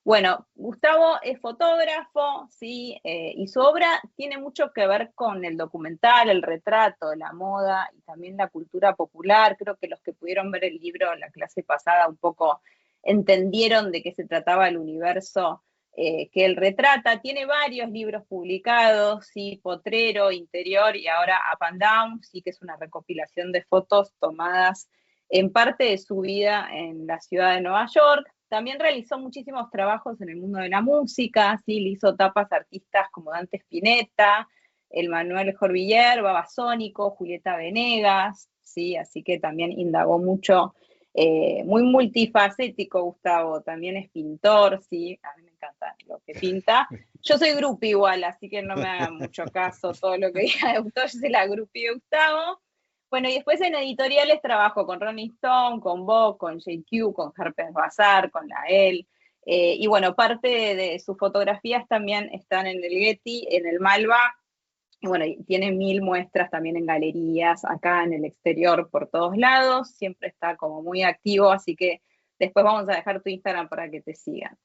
Bueno, Gustavo es fotógrafo, ¿sí? Y su obra tiene mucho que ver con el documental, el retrato, la moda y también la cultura popular. Creo que los que pudieron ver el libro la clase pasada un poco entendieron de qué se trataba el universo que él retrata. Tiene varios libros publicados, ¿sí? Potrero, Interior y ahora Up and Down, sí, que es una recopilación de fotos tomadas en parte de su vida en la ciudad de Nueva York. También realizó muchísimos trabajos en el mundo de la música, ¿sí? Le hizo tapas a artistas como Dante Spinetta, el Manuel Jorviller, Babasónico, Julieta Venegas, ¿sí? Así que también indagó mucho, muy multifacético Gustavo, también es pintor, ¿sí? A mí me encanta lo que pinta. Yo soy grupi igual, así que no me hagan mucho caso todo lo que diga de Gustavo, yo soy la grupi de Gustavo. Bueno, y después en editoriales trabajo con Rolling Stone, con Vogue, con JQ, con Harper's Bazaar, con La Elle. Y bueno, parte de sus fotografías también están en el Getty, en el Malva. Y bueno, y tiene 1000 muestras también en galerías, acá en el exterior, por todos lados. Siempre está como muy activo, así que después vamos a dejar tu Instagram para que te sigan.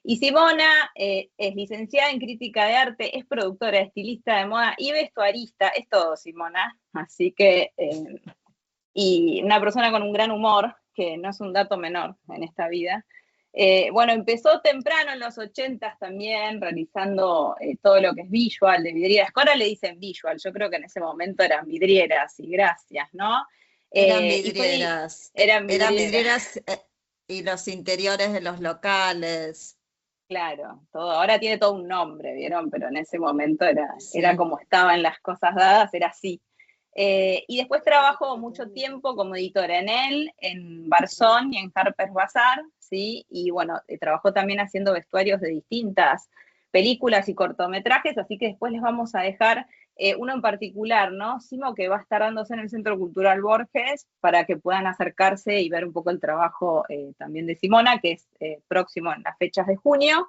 Y Simona es licenciada en crítica de arte, es productora, estilista de moda y vestuarista, es todo Simona, así que, y una persona con un gran humor, que no es un dato menor en esta vida. Bueno, empezó temprano en los 80 también, realizando todo lo que es visual, de vidrieras, que ahora le dicen visual, yo creo que en ese momento eran vidrieras y gracias, ¿no? Eran Y fue, vidrieras, eran eran vidrieras. vidrieras y los interiores de los locales. Claro, todo, ahora tiene todo un nombre, ¿vieron? Pero en ese momento era Sí. como estaban las cosas dadas, era así. Y después trabajó mucho tiempo como editora en él, en Barzón y en Harper's Bazaar, ¿sí? Y bueno, trabajó también haciendo vestuarios de distintas películas y cortometrajes, así que después les vamos a dejar uno en particular, ¿no? Simo, que va a estar dándose en el Centro Cultural Borges para que puedan acercarse y ver un poco el trabajo también de Simona, que es próximo en las fechas de junio.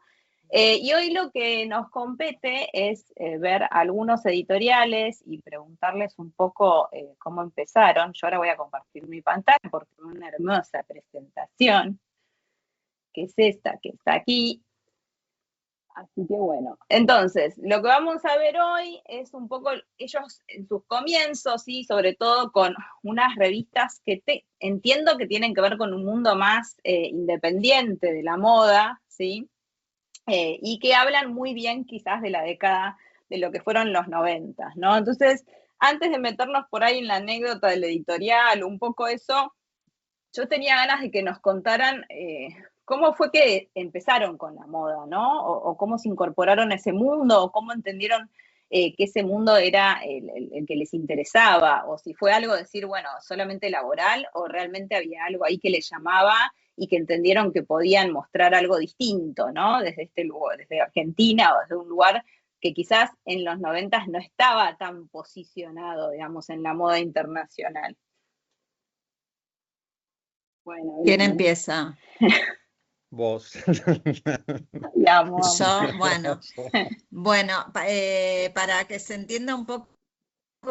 Y hoy lo que nos compete es ver algunos editoriales y preguntarles un poco cómo empezaron. Yo ahora voy a compartir mi pantalla porque es una hermosa presentación, que es esta, que está aquí. Así que bueno, entonces, lo que vamos a ver hoy es un poco ellos en sus comienzos, y sobre todo con unas revistas que entiendo que tienen que ver con un mundo más independiente de la moda, ¿sí? Y que hablan muy bien quizás de la década de lo que fueron los 90, ¿no? Entonces, antes de meternos por ahí en la anécdota del editorial, un poco eso, yo tenía ganas de que nos contaran cómo fue que empezaron con la moda, ¿no? O cómo se incorporaron a ese mundo, o cómo entendieron que ese mundo era el que les interesaba, o si fue algo de decir, bueno, solamente laboral, o realmente había algo ahí que les llamaba y que entendieron que podían mostrar algo distinto, ¿no? Desde este lugar, desde Argentina o desde un lugar que quizás en los 90 no estaba tan posicionado, digamos, en la moda internacional. Bueno, ¿Quién bien. empieza? Vos. La amo, amo. Yo, bueno, bueno, para que se entienda un poco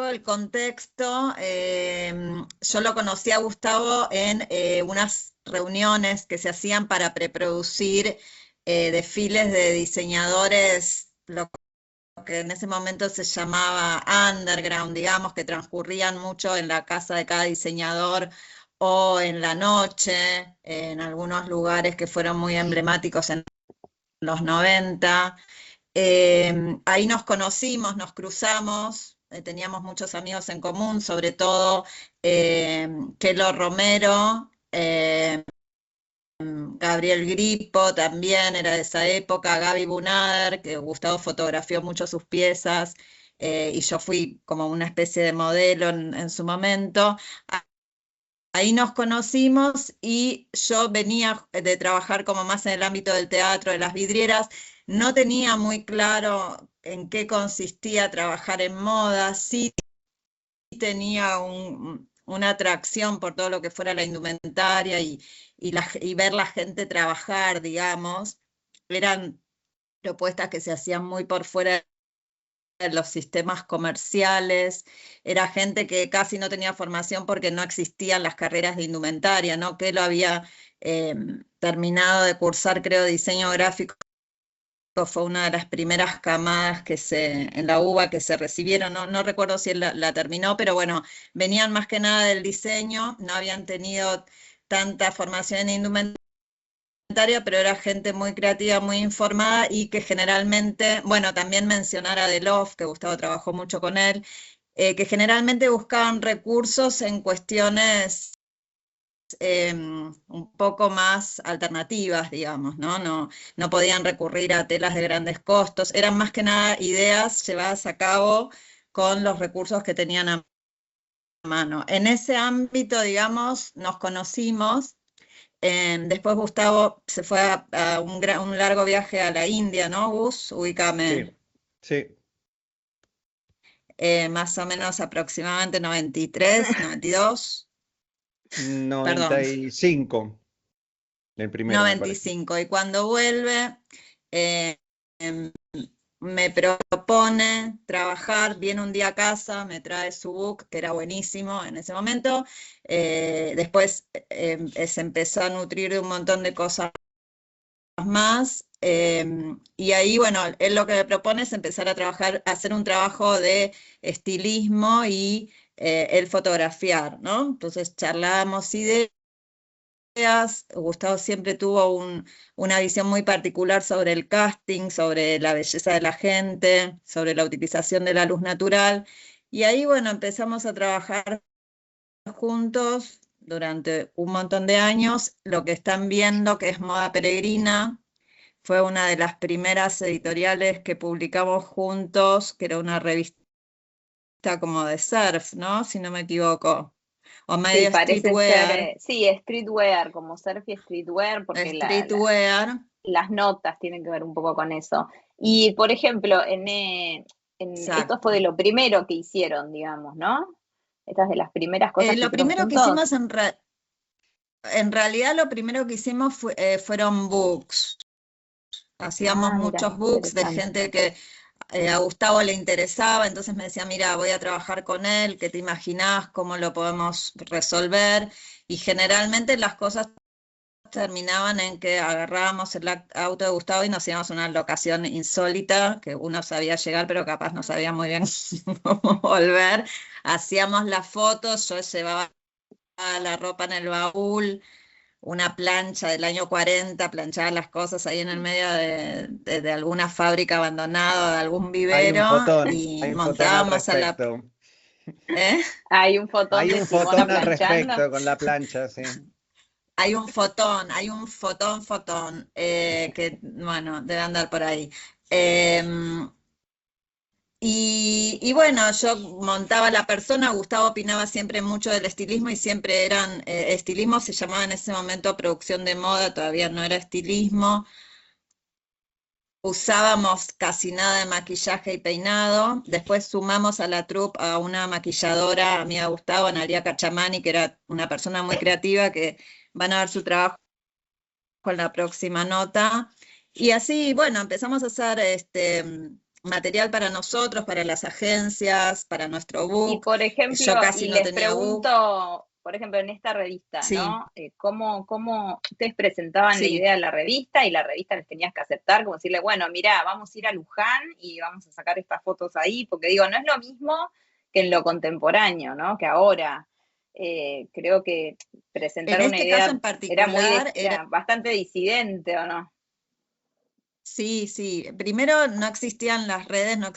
el contexto, yo lo conocí a Gustavo en unas reuniones que se hacían para preproducir desfiles de diseñadores, lo que en ese momento se llamaba underground, digamos, que transcurrían mucho en la casa de cada diseñador o en la noche, en algunos lugares que fueron muy emblemáticos en los 90. Ahí nos conocimos, nos cruzamos, teníamos muchos amigos en común, sobre todo Kelo Romero, Gabriel Gripo también era de esa época, Gaby Bunader, que Gustavo fotografió mucho sus piezas, y yo fui como una especie de modelo en su momento. Ahí nos conocimos y yo venía de trabajar como más en el ámbito del teatro, de las vidrieras. No tenía muy claro en qué consistía trabajar en moda, sí tenía una atracción por todo lo que fuera la indumentaria y ver la gente trabajar, digamos. Eran propuestas que se hacían muy por fuera los sistemas comerciales, era gente que casi no tenía formación porque no existían las carreras de indumentaria, ¿no? Que lo había terminado de cursar, creo, diseño gráfico, fue una de las primeras camadas en la UBA que se recibieron, no recuerdo si él la terminó, pero bueno, venían más que nada del diseño, no habían tenido tanta formación en indumentaria, pero era gente muy creativa, muy informada y que generalmente, bueno, también mencionar a Delof, que Gustavo trabajó mucho con él, que generalmente buscaban recursos en cuestiones un poco más alternativas, digamos, ¿no? No podían recurrir a telas de grandes costos, eran más que nada ideas llevadas a cabo con los recursos que tenían a mano. En ese ámbito, digamos, nos conocimos. Después Gustavo se fue a un largo viaje a la India, ¿no, Gus? Ubícame. Sí, sí. Más o menos aproximadamente 93, 92. Perdón. 95. El primero, me parece. 95. Y cuando vuelve, me propone trabajar, viene un día a casa, me trae su book, que era buenísimo en ese momento. Después se empezó a nutrir de un montón de cosas más. Y ahí, bueno, él lo que me propone es empezar a trabajar, a hacer un trabajo de estilismo y él fotografiar, ¿no? Entonces charlábamos ideas. Gustavo siempre tuvo una visión muy particular sobre el casting, sobre la belleza de la gente, sobre la utilización de la luz natural. Y ahí, bueno, empezamos a trabajar juntos durante un montón de años. Lo que están viendo, que es Moda Peregrina, fue una de las primeras editoriales que publicamos juntos, que era una revista como de surf, ¿no? Si no me equivoco. O medio Sí, parece streetwear. ser, sí, streetwear, como surf y streetwear, porque Streetwear. las notas tienen que ver un poco con eso. Y, por ejemplo, esto fue de lo primero que hicieron, digamos, ¿no? Estas de las primeras cosas que Lo hicieron primero que juntos. hicimos en realidad lo primero que hicimos fueron books. Hacíamos Mira, muchos books de interesante. gente que a Gustavo le interesaba, entonces me decía, mira, voy a trabajar con él, ¿qué te imaginás? ¿Cómo lo podemos resolver? Y generalmente las cosas terminaban en que agarrábamos el auto de Gustavo y nos íbamos a una locación insólita, que uno sabía llegar, pero capaz no sabía muy bien cómo volver. Hacíamos las fotos, yo llevaba la ropa en el baúl, una plancha del año 40, planchaba las cosas ahí en el medio de alguna fábrica abandonada, de algún vivero, y hay un fotón al montábamos a la... respecto. ¿Eh? Hay un fotón Hay de un Simona fotón al planchando. respecto con la plancha, sí. Hay un fotón, que, bueno, debe andar por ahí. Y bueno, yo montaba la persona, Gustavo opinaba siempre mucho del estilismo y siempre eran, estilismo se llamaba en ese momento producción de moda, todavía no era estilismo. Usábamos casi nada de maquillaje y peinado. Después sumamos a la troupe a una maquilladora, amiga de Gustavo, Analia Cachamani, que era una persona muy creativa, que van a ver su trabajo con la próxima nota. Y así, bueno, empezamos a hacer material para nosotros, para las agencias, para nuestro book. Y por ejemplo, Yo casi y no les tenía book. pregunto, por ejemplo, en esta revista, Sí, ¿no? ¿Cómo ustedes presentaban la sí. idea de la revista y la revista les tenías que aceptar? Como decirle, bueno, mira, vamos a ir a Luján y vamos a sacar estas fotos ahí, porque digo, no es lo mismo que en lo contemporáneo, ¿no? Que ahora. Creo que presentar En una este caso idea en particular era bastante disidente, ¿o no? sí, sí. Primero no existían las redes, no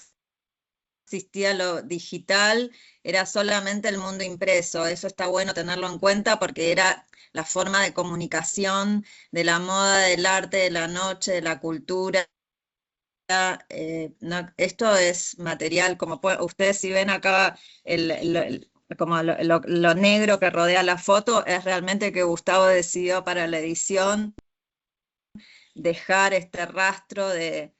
existía lo digital, era solamente el mundo impreso. Eso está bueno tenerlo en cuenta porque era la forma de comunicación de la moda, del arte, de la noche, de la cultura. Esto es material, como ustedes si ven acá como lo negro que rodea la foto, es realmente que Gustavo decidió para la edición dejar este rastro de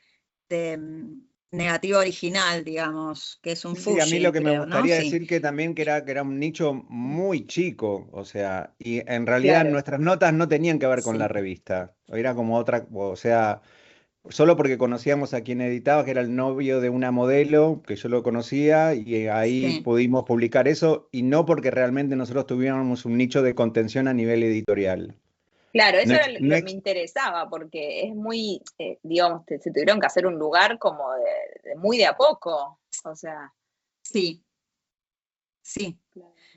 negativo original, digamos, que es un Sí, a mí lo fuji, que me creo, ¿no? gustaría Sí. decir que también que era un nicho muy chico, o sea, y en realidad Claro, nuestras notas no tenían que ver con la Sí. revista, era como otra, o sea, solo porque conocíamos a quien editaba, que era el novio de una modelo, que yo lo conocía, y ahí Sí. pudimos publicar eso, y no porque realmente nosotros tuviéramos un nicho de contención a nivel editorial. Claro, No eso era ex- lo no que me ex- interesaba, porque es muy, digamos, se tuvieron que hacer un lugar como muy de a poco, o sea. Sí, sí.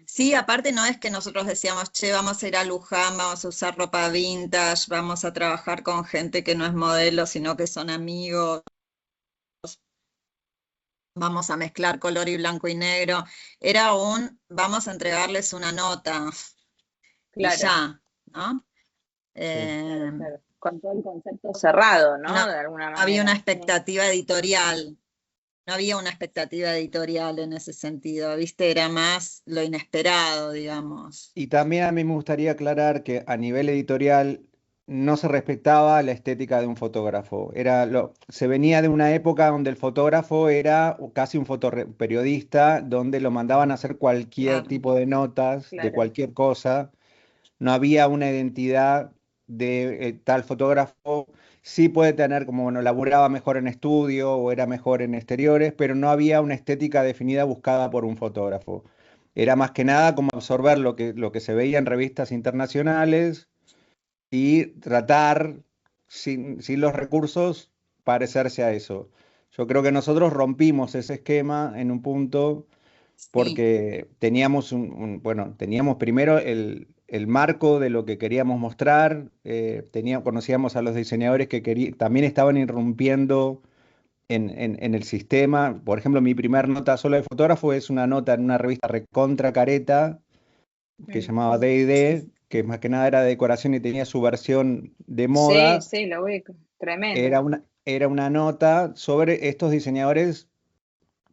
Sí, aparte no es que nosotros decíamos, che, vamos a ir a Luján, vamos a usar ropa vintage, vamos a trabajar con gente que no es modelo, sino que son amigos, vamos a mezclar color y blanco y negro. Era vamos a entregarles una nota y Claro, ya, ¿no? sí. Eh, claro. Con todo el concepto cerrado, no ¿no? De alguna había una manera, sí. expectativa editorial, no había una expectativa editorial en ese sentido, ¿viste? Era más lo inesperado, digamos. Y también a mí me gustaría aclarar que a nivel editorial no se respetaba la estética de un fotógrafo. Se venía de una época donde el fotógrafo era casi un fotoperiodista, donde lo mandaban a hacer cualquier Claro, tipo de notas, de Claro, cualquier cosa. No había una identidad de tal fotógrafo. Sí puede tener como, bueno, laburaba mejor en estudio o era mejor en exteriores, pero no había una estética definida buscada por un fotógrafo. Era más que nada como absorber lo que se veía en revistas internacionales y tratar, sin los recursos, parecerse a eso. Yo creo que nosotros rompimos ese esquema en un punto sí, porque teníamos bueno, teníamos primero el marco de lo que queríamos mostrar, conocíamos a los diseñadores que también estaban irrumpiendo en el sistema. Por ejemplo, mi primer nota solo de fotógrafo es una nota en una revista recontra careta que se llamaba D&D, que más que nada era de decoración y tenía su versión de sí, moda. sí, lo ubico, tremendo. Era una nota sobre estos diseñadores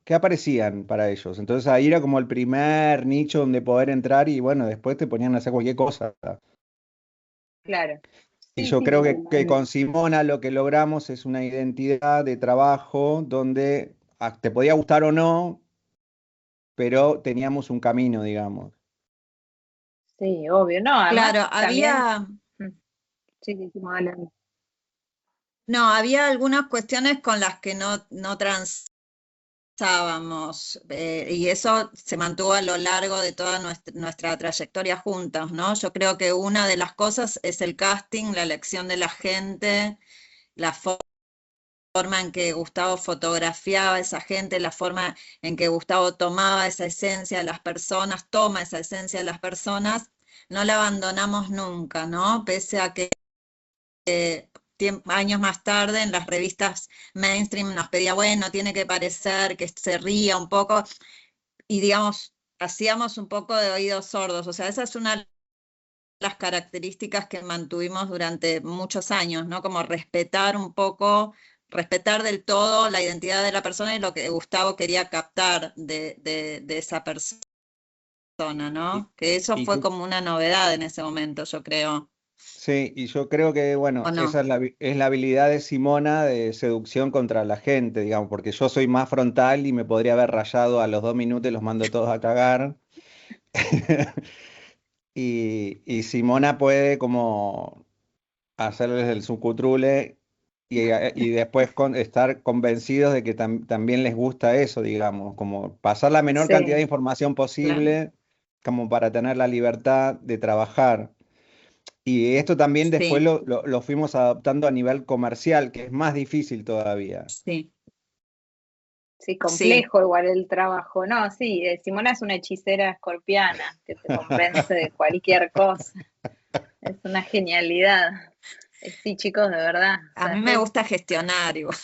que aparecían para ellos. Entonces ahí era como el primer nicho donde poder entrar y bueno, después te ponían a hacer cualquier cosa. Claro, Y sí, yo sí, creo que totalmente. con Simona lo que logramos es una identidad de trabajo donde te podía gustar o no, pero teníamos un camino, digamos. Sí, obvio. No, además claro, también, mm, sí, sí, sí, dale. no, había algunas cuestiones con las que no transábamos, y eso se mantuvo a lo largo de toda nuestra trayectoria juntas, ¿no? Yo creo que una de las cosas es el casting, la elección de la gente, la forma en que Gustavo fotografiaba a esa gente, la forma en que Gustavo tomaba esa esencia de las personas, toma esa esencia de las personas, no la abandonamos nunca, ¿no? Pese a que años más tarde en las revistas mainstream nos pedía, bueno, tiene que parecer que se ría un poco, y digamos, hacíamos un poco de oídos sordos, o sea, esa es una de las características que mantuvimos durante muchos años, ¿no? Como respetar un poco, respetar del todo la identidad de la persona y lo que Gustavo quería captar de esa persona, Y, ¿no? Que eso y fue que- como una novedad en ese momento, yo creo, sí, y yo creo que, ¿o bueno, esa no? es la habilidad de Simona de seducción contra la gente, digamos, porque yo soy más frontal y me podría haber rayado a los 2 minutos y los mando todos a cagar. Y Simona puede como hacerles el sucutrule y después estar convencidos de que también les gusta eso, digamos, como pasar la menor cantidad de Sí, información Claro, posible como para tener la libertad de trabajar. Y esto también después sí, lo fuimos adaptando a nivel comercial, que es más difícil todavía. sí, sí, sí. complejo igual el trabajo. No, sí, Simona es una hechicera escorpiana que te convence de cualquier cosa. Es una genialidad. Sí, chicos, de verdad. O A sea, mí me gusta gestionar, igual.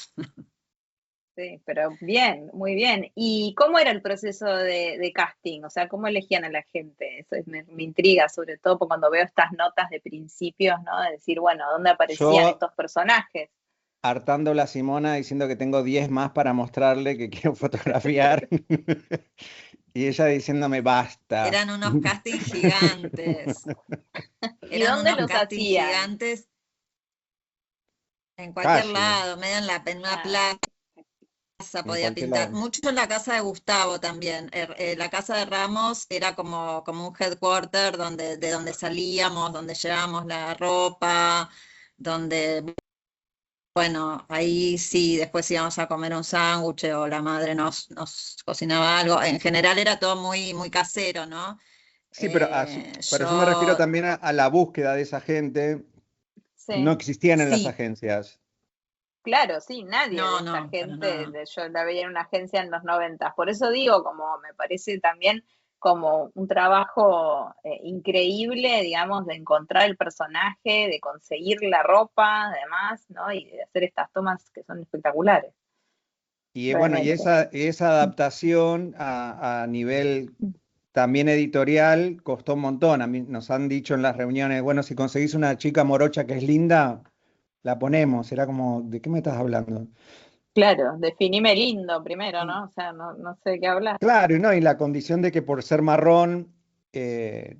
sí, pero bien, muy bien. ¿Y cómo era el proceso de casting? O sea, ¿cómo elegían a la gente? Eso me intriga, sobre todo por cuando veo estas notas de principios, ¿no? De decir, bueno, ¿dónde aparecían Yo estos personajes? hartando a la Simona diciendo que tengo 10 más para mostrarle que quiero fotografiar. Y ella diciéndome, basta. Eran unos castings gigantes, ¿Y eran dónde unos los castings hacían? gigantes en cualquier Calle, lado, medio en una Ah, plaza en podía cualquier pintar. lado. Mucho en la casa de Gustavo también. La casa de Ramos era como un headquarter de donde salíamos, donde llevábamos la ropa, donde bueno, ahí sí, después íbamos a comer un sándwich o la madre nos cocinaba algo. En general era todo muy, muy casero, ¿no? Sí, pero, pero yo me refiero Yo, también a la búsqueda de esa gente. No Sí. existían en las sí, agencias. Claro, sí, nadie de no, esa no, para gente, nada. yo la veía en una agencia en los 90. Por eso digo, como me parece también como un trabajo increíble, digamos, de encontrar el personaje, de conseguir la ropa, además, ¿no? Y de hacer estas tomas que son espectaculares, Y bueno, y realmente. esa adaptación a nivel también editorial costó un montón. A mí nos han dicho en las reuniones, bueno, si conseguís una chica morocha que es linda, la ponemos. Era como, ¿de qué me estás hablando? Claro, definime lindo primero, Y ¿no? O sea, no sé de qué hablar. claro, y no, y la condición de que por ser marrón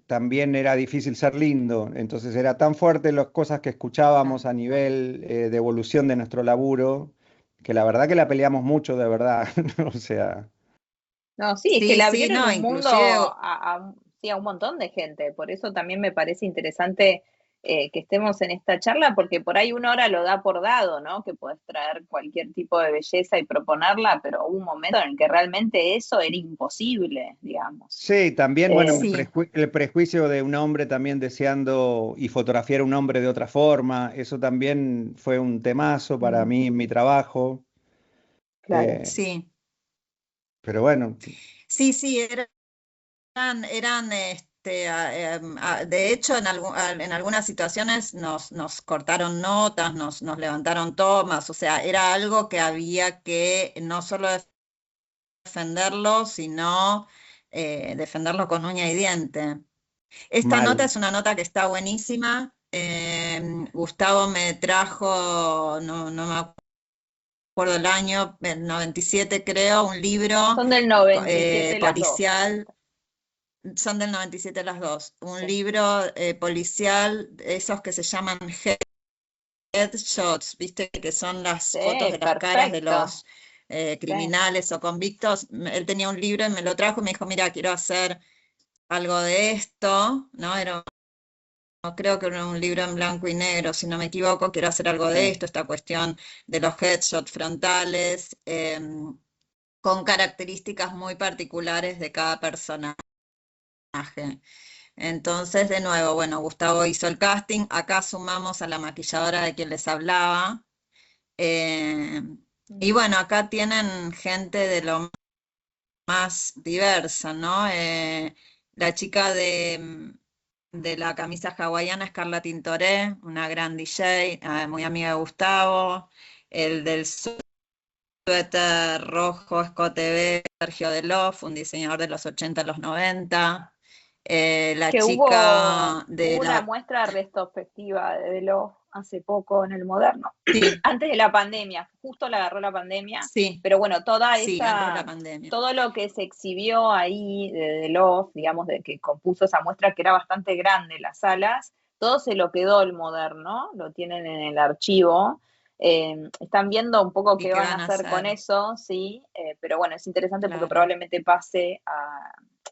también era difícil ser lindo. Entonces era tan fuerte las cosas que Claro. escuchábamos a nivel de evolución de nuestro laburo, que la verdad que la peleamos mucho, de verdad. O sea, No, sí, es que Sí, le sí, abrieron no, un mundo inclusive, sí, a un montón de gente. Por eso también me parece interesante que estemos en esta charla, porque por ahí uno ahora lo da por dado, ¿no? Que puedes traer cualquier tipo de belleza y proponerla, pero hubo un momento en el que realmente eso era imposible, digamos. sí, también, bueno, Eh, sí. el prejuicio de un hombre también deseando y fotografiar a un hombre de otra forma, eso también fue un temazo para mm, mí en mi trabajo. claro. eh, Sí, pero bueno, sí, sí, eran de hecho, en algunas situaciones nos cortaron notas, nos levantaron tomas, o sea, era algo que había que no solo defenderlo, sino defenderlo con uña y diente. Esta nota mal. es una nota que está buenísima. Gustavo me trajo, no me acuerdo el año, el 97 creo, un libro Son del 97 las dos. policial. Son del 97 las dos. Un Sí. libro policial, esos que se llaman headshots, ¿viste? Que son las fotos Sí, de las caras de perfecto. los Sí. criminales o convictos. Él tenía un libro y me lo trajo y me dijo, mira, quiero hacer algo de esto, ¿no? No creo que era un libro en blanco y negro, si no me equivoco, quiero hacer algo de Sí. esto, esta cuestión de los headshots frontales, con características muy particulares de cada personaje. Entonces, de nuevo, bueno, Gustavo hizo el casting, acá sumamos a la maquilladora de quien les hablaba, eh, y bueno, acá tienen gente de lo más diversa, ¿no? La chica de la camisa hawaiana, Carla Tintoré, una gran DJ, muy amiga de Gustavo, el del suéter rojo, escote B, Sergio Delof, un diseñador de los 80 a los 90, la Que hubo, chica de hubo una la... muestra retrospectiva de Velo hace poco en el Moderno, Sí, antes de la pandemia, justo la agarró la pandemia, sí, pero bueno, sí, antes de la pandemia. todo lo que se exhibió ahí de Delof, digamos, de que compuso esa muestra que era bastante grande, las salas, todo se lo quedó el Moderno, lo tienen en el archivo. Están viendo un poco ¿Y qué qué van a van a hacer con hacer? eso, sí, pero bueno, es interesante porque Claro, probablemente pase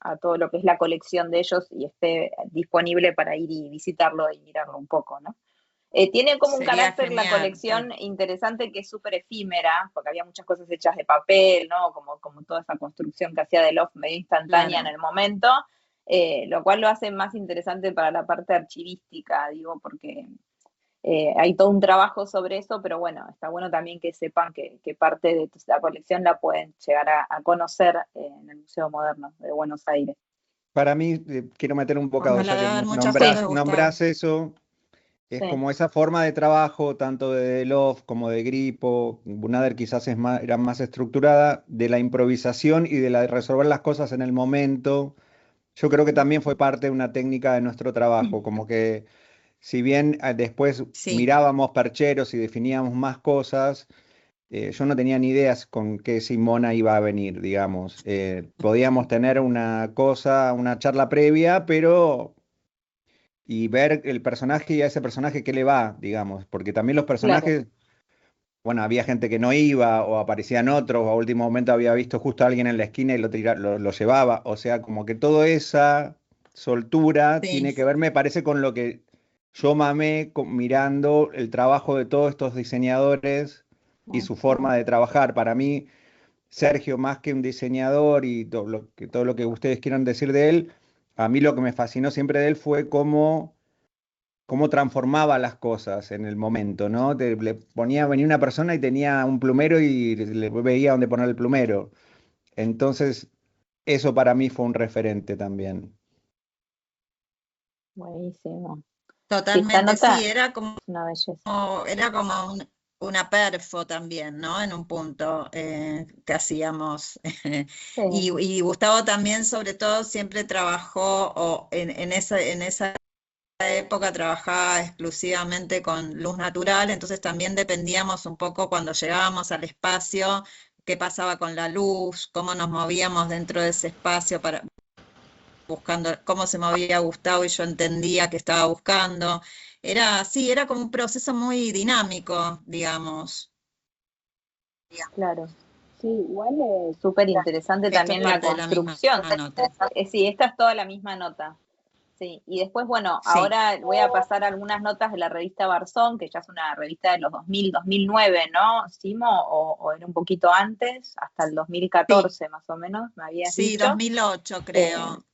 a todo lo que es la colección de ellos y esté disponible para ir y visitarlo y mirarlo un poco, ¿no? Tiene como un sería carácter la genial. colección interesante que es súper efímera, porque había muchas cosas hechas de papel, ¿no? Como toda esa construcción que hacía de Love medio instantánea en Claro, el momento, lo cual lo hace más interesante para la parte archivística, digo, porque hay todo un trabajo sobre eso, pero bueno, está bueno también que sepan que parte de la colección la pueden llegar a conocer en el Museo Moderno de Buenos Aires. Para mí, quiero meter un bocado, ojalá ya que debe haber muchas fotos Sí, de nombrás, Gustavo. nombrás eso, es sí. como esa forma de trabajo, tanto de Love como de Gripo, Bunader quizás era más estructurada, de la improvisación y de la de resolver las cosas en el momento. Yo creo que también fue parte de una técnica de nuestro trabajo, como que si bien después Sí, mirábamos percheros y definíamos más cosas, yo no tenía ni ideas con qué Simona iba a venir, digamos. Podíamos tener una cosa, una charla previa, pero y ver el personaje y a ese personaje qué le va, digamos, porque también los Claro. personajes, bueno, había gente que no iba o aparecían otros, o a último momento había visto justo a alguien en la esquina y lo llevaba, o sea, como que toda esa soltura tiene sí, que ver, me parece, con lo que yo mamé mirando el trabajo de todos estos diseñadores y su forma de trabajar. Para mí, Sergio, más que un diseñador y todo lo que ustedes quieran decir de él, a mí lo que me fascinó siempre de él fue cómo transformaba las cosas en el momento, ¿no? Venía una persona y tenía un plumero y le veía dónde poner el plumero. Entonces, eso para mí fue un referente también. Buenísimo. Sí, esta Totalmente, nota sí, era como, es una belleza. era como una perfo también, ¿no? En un punto que hacíamos. Sí, Y Gustavo también, sobre todo, siempre trabajó, o en esa época trabajaba exclusivamente con luz natural, entonces también dependíamos un poco cuando llegábamos al espacio, qué pasaba con la luz, cómo nos movíamos dentro de ese espacio para buscando cómo se movía Gustavo y yo entendía que estaba buscando. Sí, era como un proceso muy dinámico, digamos. claro. Sí, igual es súper interesante Esto es también la parte de la misma construcción. nota. Sí, esta es toda la misma nota. Sí, y después, bueno, Sí, ahora voy a pasar algunas notas de la revista Barzón, que ya es una revista de los 2000, 2009, ¿no, Simo? O era un poquito antes, hasta el sí, 2014 más o menos, me habías sí, dicho. 2008 Eh, creo.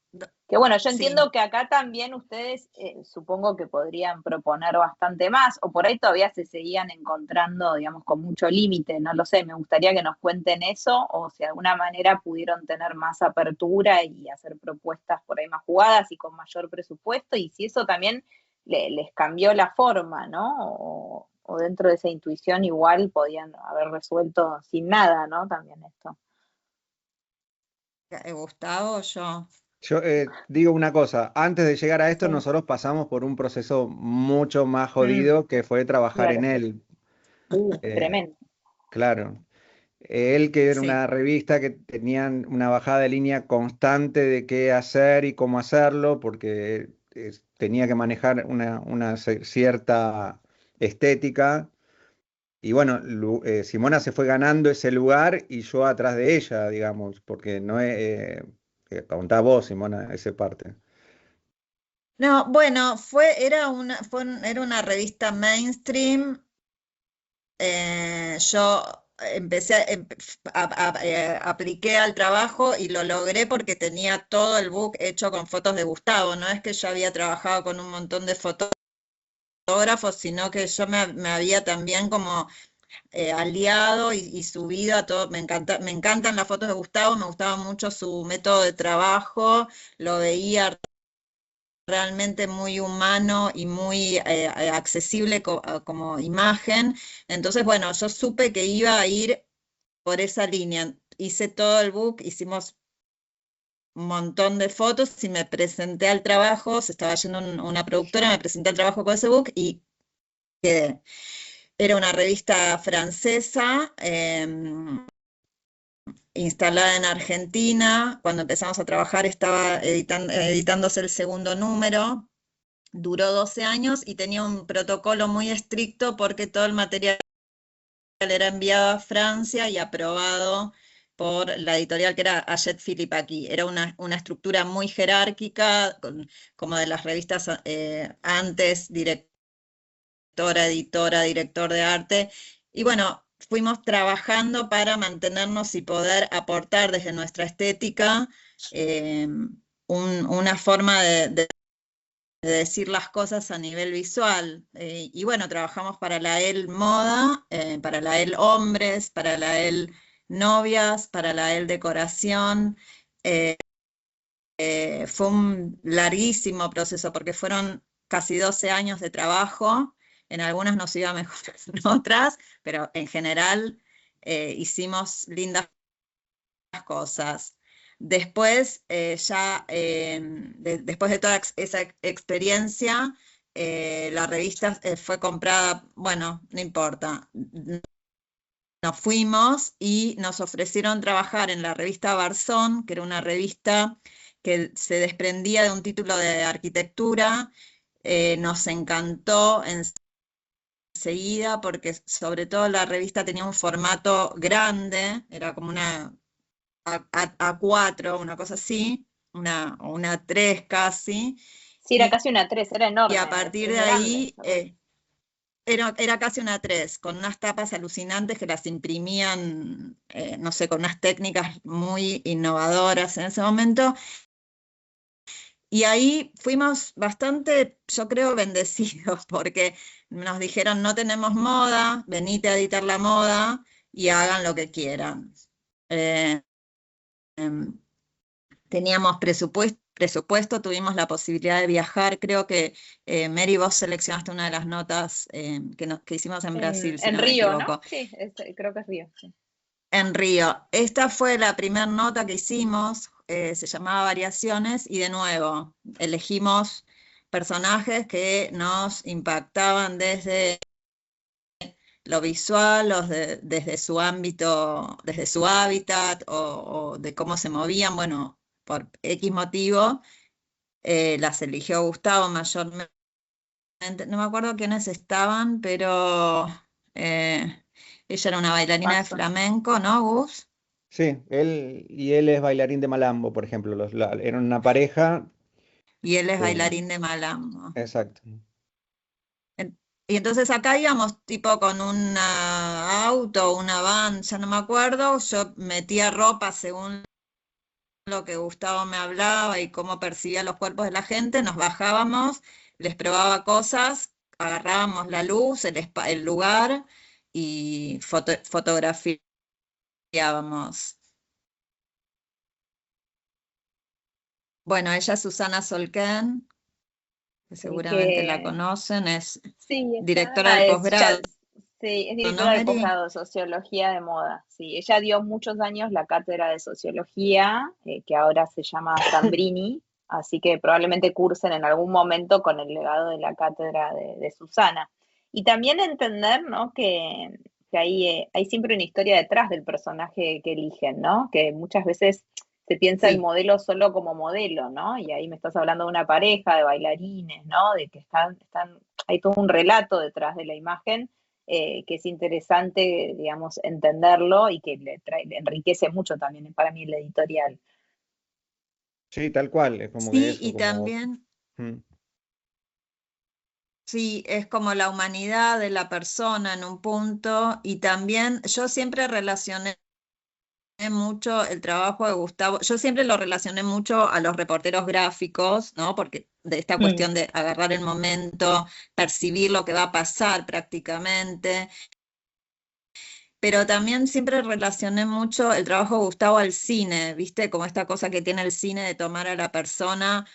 que bueno, yo Sí. entiendo que acá también ustedes supongo que podrían proponer bastante más, o por ahí todavía se seguían encontrando, digamos, con mucho límite, no lo sé, me gustaría que nos cuenten eso, o si de alguna manera pudieron tener más apertura y hacer propuestas por ahí más jugadas y con mayor presupuesto, y si eso también les cambió la forma, ¿no? O dentro de esa intuición igual podían haber resuelto sin nada, ¿no? También esto. Gustavo, yo. Yo digo una cosa, antes de llegar a esto Sí. nosotros pasamos por un proceso mucho más Mm, jodido que fue trabajar en claro. él. Eh, Tremendo. claro. Él, que era Sí. una revista que tenían una bajada de línea constante de qué hacer y cómo hacerlo, porque tenía que manejar una cierta estética. Y bueno, Simona se fue ganando ese lugar y yo atrás de ella, digamos, porque no es... contá vos, Simona, esa parte. No, bueno, era una revista mainstream. Yo apliqué al trabajo y lo logré porque tenía todo el book hecho con fotos de Gustavo. No es que yo había trabajado con un montón de fotógrafos, sino que yo me había también como aliado y subido a todo. Me encantan las fotos de Gustavo, me gustaba mucho su método de trabajo, lo veía realmente muy humano y muy accesible como imagen. Entonces, bueno, yo supe que iba a ir por esa línea. Hice todo el book, hicimos un montón de fotos y me presenté al trabajo, se estaba yendo una productora, me presenté al trabajo con ese book y quedé. Era una revista francesa, instalada en Argentina. Cuando empezamos a trabajar estaba editándose el segundo número. Duró 12 años y tenía un protocolo muy estricto porque todo el material era enviado a Francia y aprobado por la editorial que era Hachette Philippe aquí. Era una estructura muy jerárquica, como de las revistas antes, directora, editora, director de arte. Y bueno, fuimos trabajando para mantenernos y poder aportar desde nuestra estética una forma de decir las cosas a nivel visual. Y bueno, trabajamos para la EL Moda, para la EL Hombres, para la EL Novias, para la EL Decoración. Fue un larguísimo proceso porque fueron casi 12 años de trabajo. En algunas nos iba mejor que en otras, pero en general hicimos lindas cosas. Después, después de toda esa experiencia, la revista fue comprada, bueno, no importa. Nos fuimos y nos ofrecieron trabajar en la revista Barzón, que era una revista que se desprendía de un título de arquitectura. Nos encantó enseguida porque sobre todo la revista tenía un formato grande, era como una A4, una cosa así, una 3 casi, Sí, era casi una 3, era enorme. Y a partir de ahí era casi una 3, con unas tapas alucinantes que las imprimían, no sé, con unas técnicas muy innovadoras en ese momento. Y ahí fuimos bastante, yo creo, bendecidos, porque nos dijeron, no tenemos moda, venite a editar la moda y hagan lo que quieran. Eh, em, Teníamos presupuesto, tuvimos la posibilidad de viajar. Creo que, Mary, vos seleccionaste una de las notas que hicimos en Brasil, si En no me Río, ¿no? equivoco. Sí, creo que es Río. Sí. En Río. Esta fue la primera nota que hicimos, se llamaba Variaciones, y de nuevo elegimos personajes que nos impactaban desde lo visual, desde su ámbito, desde su hábitat o de cómo se movían. Bueno, por X motivo, las eligió Gustavo mayormente. No me acuerdo quiénes estaban, pero ella era una bailarina de flamenco, ¿no, Gus? Sí, él es bailarín de malambo, por ejemplo. Eran una pareja. Y él es bailarín de malambo. Exacto. Y entonces acá íbamos tipo con un auto, una van, ya no me acuerdo. Yo metía ropa según lo que Gustavo me hablaba y cómo percibía los cuerpos de la gente. Nos bajábamos, les probaba cosas, agarrábamos la luz, el lugar y fotografiábamos. Bueno, ella es Susana Solquén, que seguramente la conocen, es directora del posgrado. Sí, es directora del posgrado de Sociología de Moda. Sí, ella dio muchos años la cátedra de Sociología, que ahora se llama Zambrini, así que probablemente cursen en algún momento con el legado de la cátedra de Susana. Y también entender, ¿no?, que hay siempre una historia detrás del personaje que eligen, ¿no? Que muchas veces se piensa el modelo solo como modelo, ¿no? Y ahí me estás hablando de una pareja, de bailarines, ¿no? De que hay todo un relato detrás de la imagen, que es interesante, digamos, entenderlo y que le enriquece mucho también para mí el editorial. Sí, tal cual, es como que eso. Y también, sí, es como la humanidad de la persona en un punto, y también yo siempre relacioné mucho el trabajo de Gustavo, yo siempre lo relacioné mucho a los reporteros gráficos, ¿no? Porque de esta cuestión de agarrar el momento, percibir lo que va a pasar prácticamente, pero también siempre relacioné mucho el trabajo de Gustavo al cine, ¿viste? Como esta cosa que tiene el cine de tomar a la persona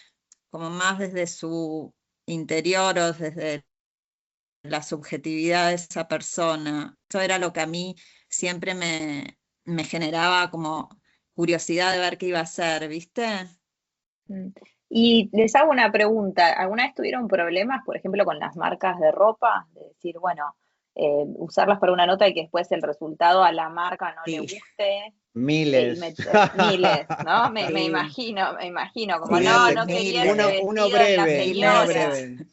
como más desde su interior o desde la subjetividad de esa persona. Eso era lo que a mí siempre me generaba como curiosidad de ver qué iba a hacer, ¿viste? Y les hago una pregunta, ¿alguna vez tuvieron problemas, por ejemplo, con las marcas de ropa? De decir, bueno, usarlas para una nota y que después el resultado a la marca no le guste. Miles. Miles, ¿no? Me imagino, como no quería ese vestido de la señora.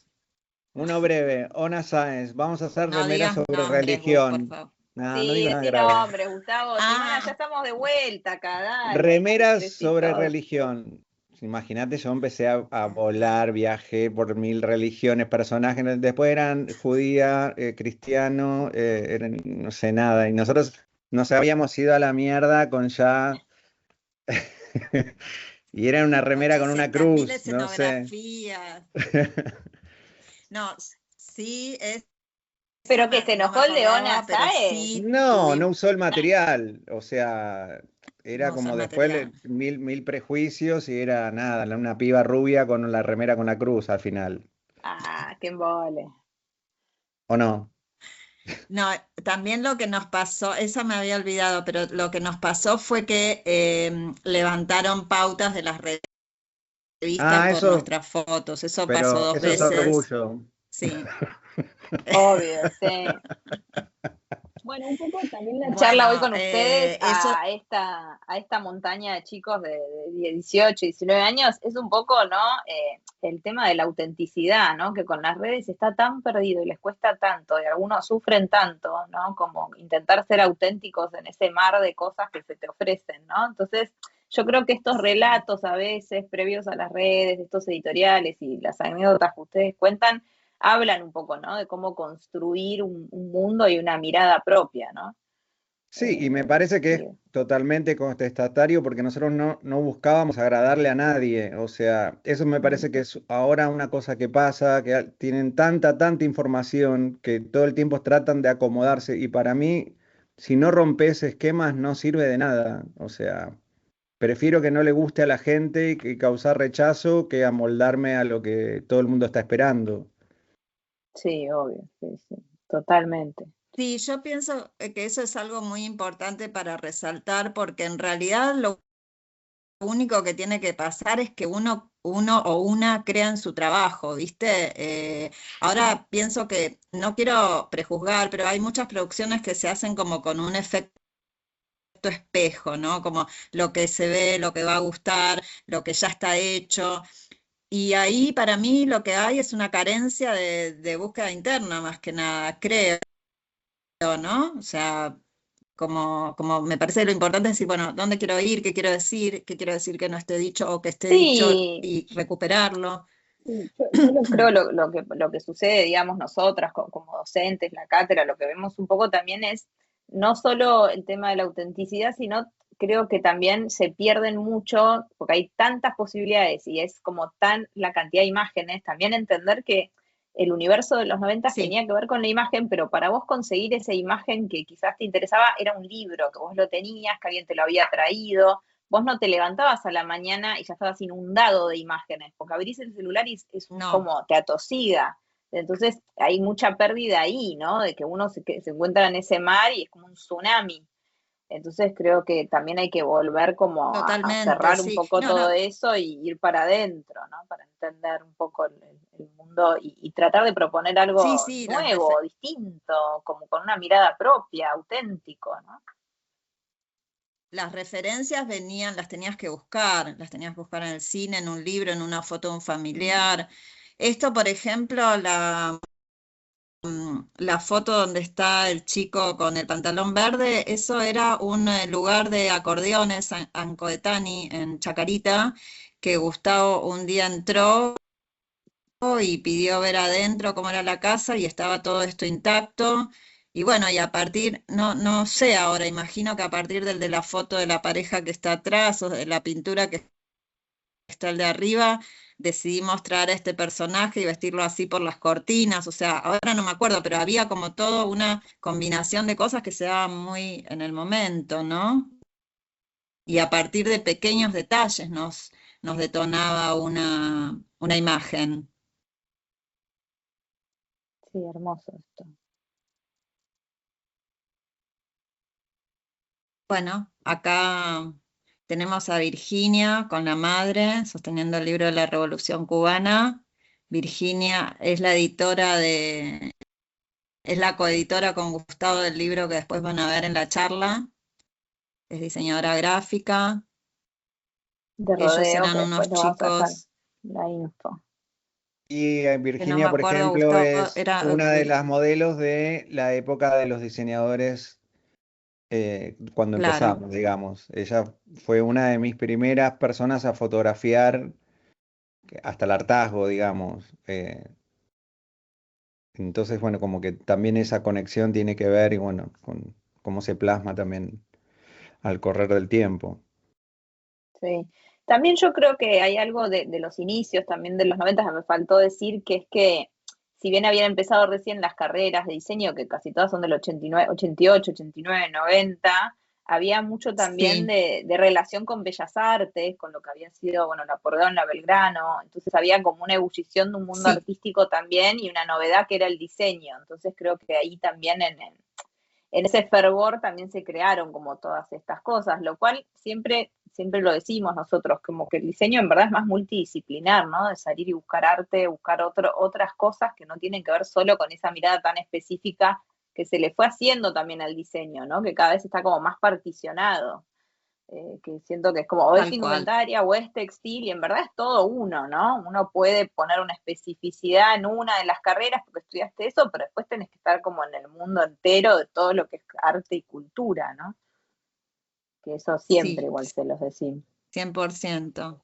Uno breve. Ona Sáenz, vamos a hacer remeras sobre nombres, religión. por favor. No digo nada grave. Nombre, Gustavo. Ya estamos de vuelta acá, dale. Remeras sobre religión. Imagínate, yo empecé a volar, viajé por 1000 religiones, personajes, después eran judía, cristiano, no sé nada, y nosotros nos habíamos ido a la mierda con ya... y era una remera con una cruz, no sé. No, sí es... ¿Pero que se enojó el de Ona Sáenz? No usó el material, o sea... Era como después mil prejuicios y era nada, una piba rubia con la remera con la cruz al final. Qué embole. ¿O no? No, también lo que nos pasó, esa me había olvidado, pero lo que nos pasó fue que levantaron pautas de las revistas por nuestras fotos. Eso pasó 2 veces. Eso es orgullo. Sí. Obvio, sí. Bueno, un poco también la charla hoy con ustedes a esta montaña de chicos de 18, 19 años, es un poco, ¿no? El tema de la autenticidad, ¿no? Que con las redes está tan perdido y les cuesta tanto, y algunos sufren tanto, ¿no? Como intentar ser auténticos en ese mar de cosas que se te ofrecen, ¿no? Entonces, yo creo que estos relatos a veces previos a las redes, estos editoriales y las anécdotas que ustedes cuentan, hablan un poco, ¿no? De cómo construir un mundo y una mirada propia, ¿no? Sí, y me parece que es Sí, totalmente contestatario porque nosotros no buscábamos agradarle a nadie. O sea, eso me parece que es ahora una cosa que pasa, que tienen tanta información que todo el tiempo tratan de acomodarse. Y para mí, si no rompes esquemas, no sirve de nada. O sea, prefiero que no le guste a la gente y que causar rechazo que amoldarme a lo que todo el mundo está esperando. sí, obvio, sí, sí, totalmente. Sí, yo pienso que eso es algo muy importante para resaltar porque en realidad lo único que tiene que pasar es que uno o una crea en su trabajo, ¿viste? Ahora pienso que no quiero prejuzgar, pero hay muchas producciones que se hacen como con un efecto espejo, ¿no? Como lo que se ve, lo que va a gustar, lo que ya está hecho. Y ahí para mí lo que hay es una carencia de búsqueda interna, más que nada, creo, ¿no? O sea, como me parece lo importante es decir, bueno, ¿dónde quiero ir? ¿Qué quiero decir que no esté dicho o que esté dicho Sí, y recuperarlo? sí, yo creo lo que sucede, digamos, nosotras como docentes, la cátedra, lo que vemos un poco también es no solo el tema de la autenticidad, sino creo que también se pierden mucho, porque hay tantas posibilidades y es como tan la cantidad de imágenes, también entender que el universo de los 90 Sí, tenía que ver con la imagen, pero para vos conseguir esa imagen que quizás te interesaba era un libro, que vos lo tenías, que alguien te lo había traído, vos no te levantabas a la mañana y ya estabas inundado de imágenes, porque abrís el celular y es no, como te atosiga. Entonces hay mucha pérdida ahí, ¿no? De que uno se encuentra en ese mar y es como un tsunami. Entonces creo que también hay que volver como a totalmente, cerrar un sí. poco No, todo no, eso y ir para adentro, ¿no? Para entender un poco el mundo y tratar de proponer sí, algo sí, nuevo, distinto, como con una mirada propia, auténtico, ¿no? las referencias venían, las tenías que buscar en el cine, en un libro, en una foto de un Mm. familiar. Esto, por ejemplo, la foto donde está el chico con el pantalón verde, eso era un lugar de acordeones, Ancoetani, en Chacarita, que Gustavo un día entró y pidió ver adentro cómo era la casa y estaba todo esto intacto. Y bueno, y a partir, no sé ahora, imagino que a partir del de la foto de la pareja que está atrás o de la pintura que está el de arriba, decidimos traer a este personaje y vestirlo así por las cortinas, o sea, ahora no me acuerdo, pero había como todo una combinación de cosas que se daban muy en el momento, ¿no? Y a partir de pequeños detalles nos detonaba una imagen. Sí, hermoso esto. Bueno, acá tenemos a Virginia con la madre sosteniendo el libro de la Revolución Cubana. Virginia es la editora es la coeditora con Gustavo del libro que después van a ver en la charla. Es diseñadora gráfica. De Ellos rodeo, que eran después unos le vamos a dejar chicos la info. Y que no me Virginia, por acuerdo, ejemplo, Gustavo es era... una de las modelos de la época de los diseñadores cuando claro, empezamos, digamos. Ella fue una de mis primeras personas a fotografiar hasta el hartazgo, digamos. Entonces, bueno, como que también esa conexión tiene que ver y bueno, con cómo se plasma también al correr del tiempo. Sí. También yo creo que hay algo de los inicios, también de los 90 que me faltó decir, que es que si bien habían empezado recién las carreras de diseño, que casi todas son del 89, 88, 89, 90, había mucho también sí, de relación con Bellas Artes, con lo que había sido, bueno, la Porredón, la Belgrano, entonces había como una ebullición de un mundo sí, artístico también y una novedad que era el diseño, entonces creo que ahí también en ese fervor también se crearon como todas estas cosas, lo cual siempre lo decimos nosotros, como que el diseño en verdad es más multidisciplinar, ¿no? De salir y buscar arte, buscar otras cosas que no tienen que ver solo con esa mirada tan específica que se le fue haciendo también al diseño, ¿no? Que cada vez está como más particionado, que siento que es como o es tal cual. indumentaria o es textil y en verdad es todo uno, ¿no? Uno puede poner una especificidad en una de las carreras porque estudiaste eso, pero después tenés que estar como en el mundo entero de todo lo que es arte y cultura, ¿no? Que eso siempre Sí, igual se los decimos. 100%.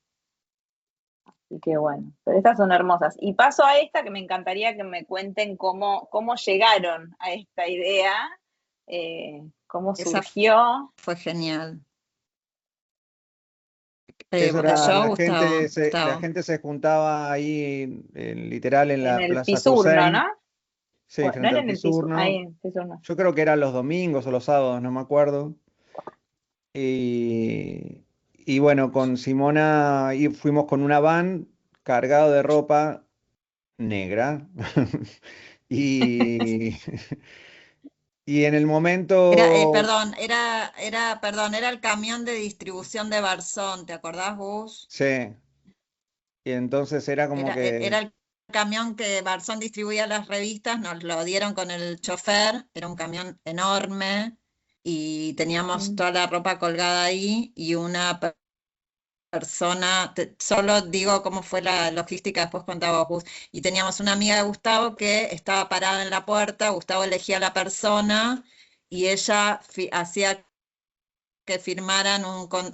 Así que bueno, pero estas son hermosas. Y paso a esta que me encantaría que me cuenten cómo llegaron a esta idea, cómo Esa surgió. fue genial. Eso era, Yo, la Gustavo, la gente se juntaba ahí, literal, en En la el Plaza Pisurno, ¿no? Cusey, sí, No frente era al en el Pisurno, ahí Pisurno. en el Pisurno. Yo creo que eran los domingos o los sábados, no me acuerdo. Y, y bueno, con Simona fuimos con una van cargado de ropa negra. Y, y en el momento, Era el camión de distribución de Barzón, ¿te acordás, Gus? sí, y entonces era como Era que, el camión que Barzón distribuía las revistas, nos lo dieron con el chofer, era un camión enorme y teníamos Mm. toda la ropa colgada ahí y una persona, solo digo cómo fue la logística, después contaba Gus, y teníamos una amiga de Gustavo que estaba parada en la puerta, Gustavo elegía a la persona y ella hacía que firmaran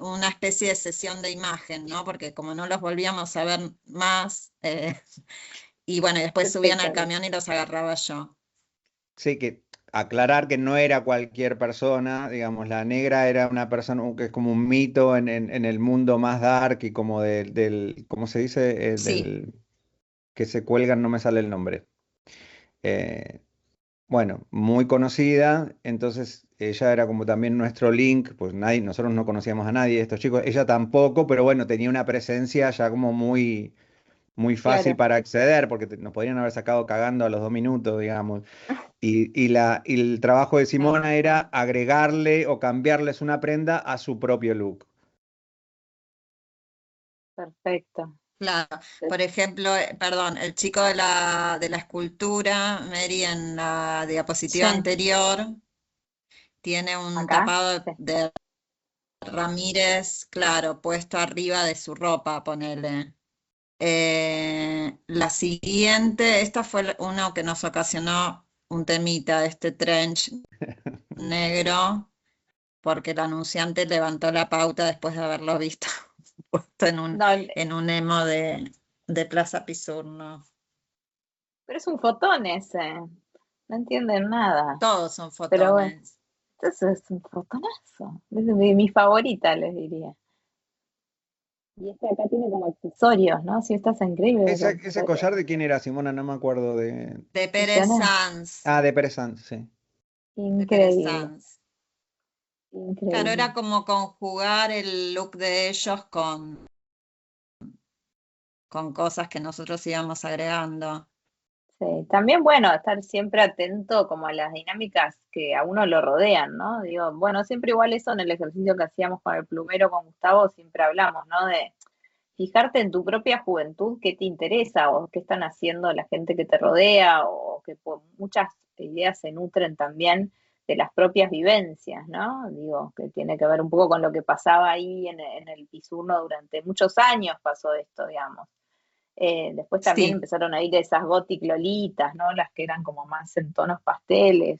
una especie de sesión de imagen, ¿no? Porque como no los volvíamos a ver más, y bueno, y después subían al Espectacular. camión y los agarraba yo. sí, que aclarar que no era cualquier persona, digamos, la negra era una persona que es como un mito en el mundo más dark y como ¿cómo se dice? Sí, Del que se cuelgan, no me sale el nombre. Eh, bueno, muy conocida, entonces ella era como también nuestro link, pues nadie, nosotros no conocíamos a nadie de estos chicos, ella tampoco, pero bueno, tenía una presencia ya como muy fácil Claro. para acceder, porque nos podrían haber sacado cagando a los 2 minutos, digamos. Y el trabajo de claro, Simona era agregarle o cambiarles una prenda a su propio look. Perfecto. claro. Por ejemplo, perdón, el chico de la escultura, Mary, en la diapositiva Sí, anterior, tiene un acá. tapado Sí. de Ramírez, claro, puesto arriba de su ropa, ponele. La siguiente, esta fue uno que nos ocasionó un temita, este trench negro, porque el anunciante levantó la pauta después de haberlo visto puesto No, en un emo de Plaza Pisurno. pero es un fotón ese. No entienden nada. Todos son Pero bueno, fotones. eso es un fotonazo. Es de mi favorita, les diría. Y este acá tiene como accesorios, ¿no? Sí, estás increíble los Ese accesorios. collar de quién era, Simona, no me acuerdo de... De Pérez Impresionante. Sanz, Ah, de Pérez Sanz, sí. de Pérez Increíble, Sanz. Claro, increíble. era como conjugar el look de ellos con cosas que nosotros íbamos agregando. Sí, también bueno, estar siempre atento como a las dinámicas que a uno lo rodean, ¿no? Digo, bueno, siempre igual eso en el ejercicio que hacíamos con el plumero con Gustavo, siempre hablamos, ¿no? De fijarte en tu propia juventud, qué te interesa o qué están haciendo la gente que te rodea o que por muchas ideas se nutren también de las propias vivencias, ¿no? Digo, que tiene que ver un poco con lo que pasaba ahí en el Pisurno durante muchos años pasó esto, digamos. Después también Sí, empezaron a ir esas gothic lolitas, ¿no? Las que eran como más en tonos pasteles.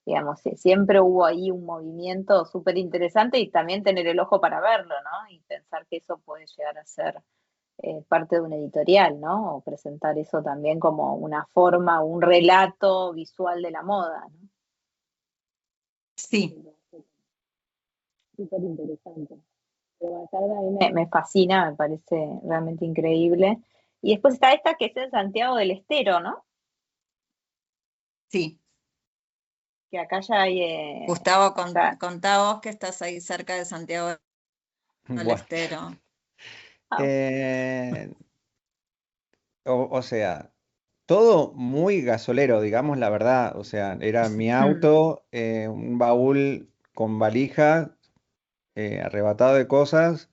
Digamos, siempre hubo ahí un movimiento súper interesante y también tener el ojo para verlo, ¿no? Y pensar que eso puede llegar a ser parte de un editorial, ¿no? O presentar eso también como una forma, un relato visual de la moda, ¿no? sí, Súper interesante. Pero la tarde a mí me fascina, me parece realmente increíble. Y después está esta que es en Santiago del Estero, ¿no? sí. Que acá ya hay, Gustavo, ya, contá vos que estás ahí cerca de Santiago del Bueno, Estero. ah, eh, o sea, todo muy gasolero, digamos la verdad. O sea, era mi mm, auto, un baúl con valija, arrebatado de cosas.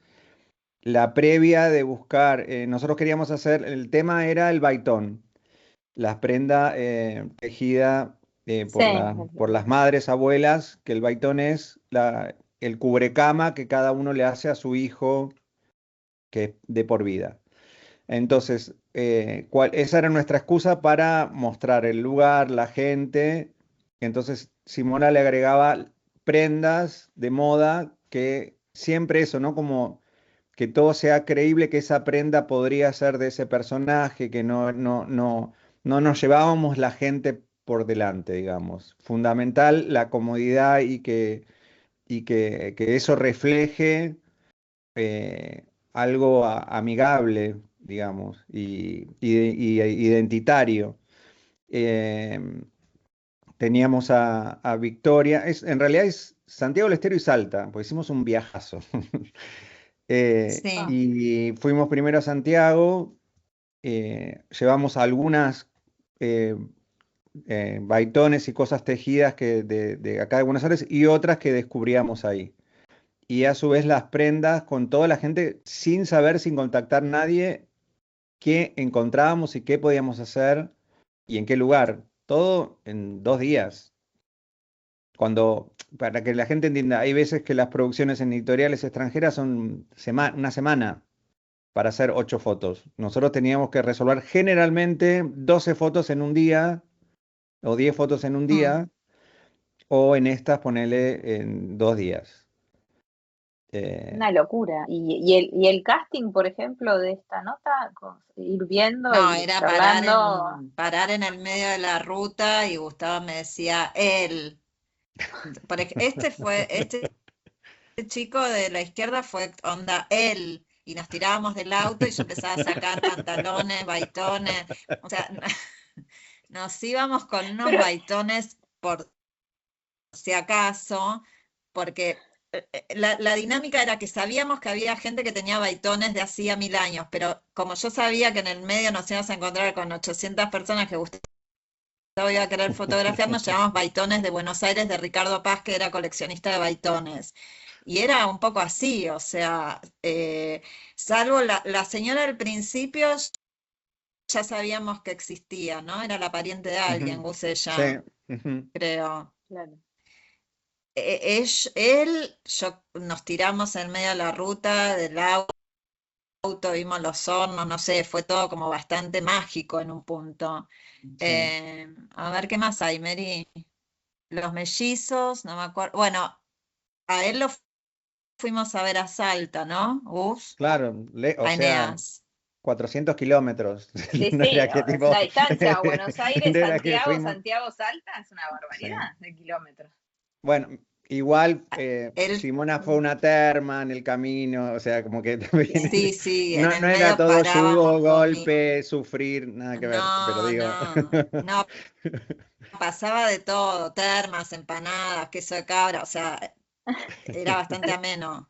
La previa de buscar, nosotros queríamos hacer, el tema era el baitón, la prenda tejida sí, por las madres, abuelas, que el baitón es el cubrecama que cada uno le hace a su hijo que es de por vida. Entonces, esa era nuestra excusa para mostrar el lugar, la gente. Entonces, Simona le agregaba prendas de moda que siempre eso, ¿no? Como que todo sea creíble, que esa prenda podría ser de ese personaje, que no nos llevábamos la gente por delante, digamos. Fundamental la comodidad que eso refleje algo amigable, digamos, y identitario. Eh, Teníamos a Victoria, en realidad es Santiago del Estero y Salta, pues hicimos un viajazo. Sí. Y fuimos primero a Santiago, llevamos algunas eh, baitones y cosas tejidas de acá de Buenos Aires y otras que descubríamos ahí. Y a su vez las prendas con toda la gente sin saber, sin contactar a nadie, qué encontrábamos y qué podíamos hacer y en qué lugar. Todo en 2 días. Para que la gente entienda, hay veces que las producciones en editoriales extranjeras son una semana para hacer 8 fotos. Nosotros teníamos que resolver generalmente 12 fotos en un día o 10 fotos en un Mm. día, o en estas ponele en 2 días. Eh, Una locura. Y el casting, por ejemplo, de esta nota, ir viendo No, y era charlando. parar en el medio de la ruta y Gustavo me decía, él. Este chico de la izquierda fue onda él. Y nos tirábamos del auto y yo empezaba a sacar pantalones, baitones. O sea, nos íbamos con unos Pero baitones por si acaso, porque la dinámica era que sabíamos que había gente que tenía baitones de hacía 1000 años, pero como yo sabía que en el medio nos íbamos a encontrar con 800 personas que Gustavo iba a querer fotografiar, nos llamamos baitones de Buenos Aires de Ricardo Paz, que era coleccionista de baitones. Y era un poco así, o sea, salvo la señora al principio, ya sabíamos que existía, ¿no? Era la pariente de alguien, ujú, sí, Gusella, ujú, creo. claro. Nos tiramos en medio de la ruta del auto, vimos los hornos, no sé, fue todo como bastante mágico en un punto. sí. A ver, ¿qué más hay, Mary? Los mellizos, no me acuerdo. Bueno, a él lo fuimos a ver a Salta, ¿no? Gus, Claro, o a sea, Eneas. 400 kilómetros. Sí, No sí, era que tipo, la distancia, Buenos Aires, no era que Santiago, fuimos. Santiago-Salta, es una Sí. barbaridad de kilómetros. Bueno, igual Él, Simona fue una terma en el camino, o sea, como que también sí, sí, en no el era medio todo yugo, parábamos, comí. golpe, sufrir, nada que ver, pero No, digo. no, no, pasaba de todo, termas, empanadas, queso de cabra, o sea, era bastante ameno.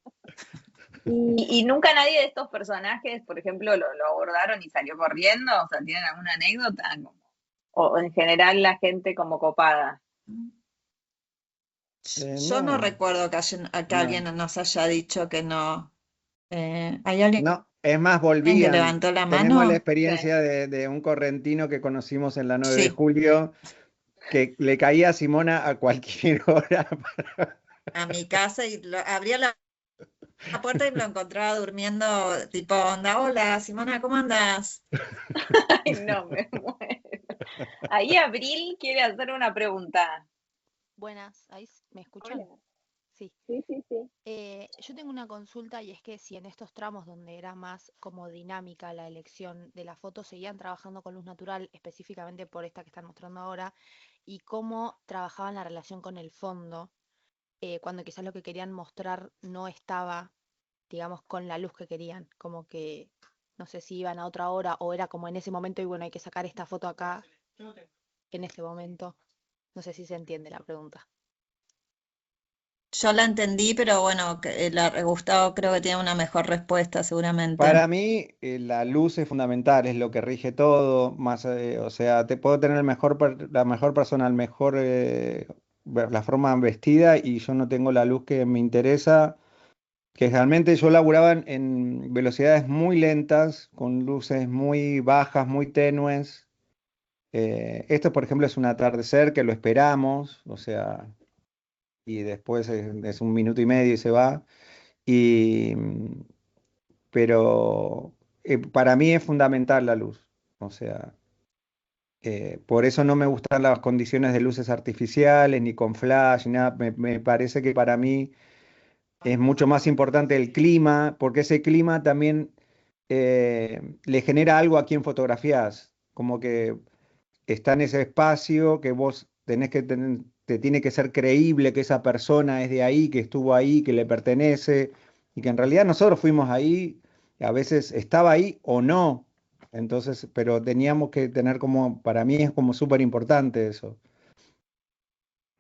Y nunca nadie de estos personajes, por ejemplo, lo abordaron y salió corriendo, o sea, ¿tienen alguna anécdota? O en general la gente como copada. Yo no No, recuerdo que no, alguien nos haya dicho que no. ¿Hay alguien no, es más, que volvían. levantó la Tenemos la mano? Sí. experiencia de un correntino que conocimos en la 9 de Sí, julio, que le caía a Simona a cualquier hora. a mi casa y abría la puerta y lo encontraba durmiendo, tipo, onda, hola, Simona, ¿cómo andas? Ay, no, me muero. Ahí Abril quiere hacer una pregunta. Buenas, ¿ahí me Hola. escuchan? Sí. Sí, sí, sí. Yo tengo una consulta y es que si en estos tramos donde era más como dinámica la elección de la foto, seguían trabajando con luz natural, específicamente por esta que están mostrando ahora, y cómo trabajaban la relación con el fondo, cuando quizás lo que querían mostrar no estaba, digamos, con la luz que querían, como que no sé si iban a otra hora o era como en ese momento y bueno, hay que sacar esta foto acá en este momento. No sé si se entiende la pregunta. Yo la entendí, pero bueno, Gustavo creo que tiene una mejor respuesta seguramente. Para mí, la luz es fundamental, es lo que rige todo, más, o sea, te puedo tener la mejor persona, el mejor, la forma vestida y yo no tengo la luz que me interesa, que realmente yo laburaba en velocidades muy lentas, con luces muy bajas, muy tenues. Esto, por ejemplo, es un atardecer que lo esperamos, o sea, y después es 1 minuto y medio y se va. Y, pero para mí es fundamental la luz. O sea, por eso no me gustan las condiciones de luces artificiales, ni con flash, ni nada. Me parece que para mí es mucho más importante el clima, porque ese clima también le genera algo a quien fotografías, como que está en ese espacio que vos tenés que tener, te tiene que ser creíble que esa persona es de ahí, que estuvo ahí, que le pertenece, y que en realidad nosotros fuimos ahí, a veces estaba ahí o no. Entonces, pero teníamos que tener como, para mí es como súper importante eso.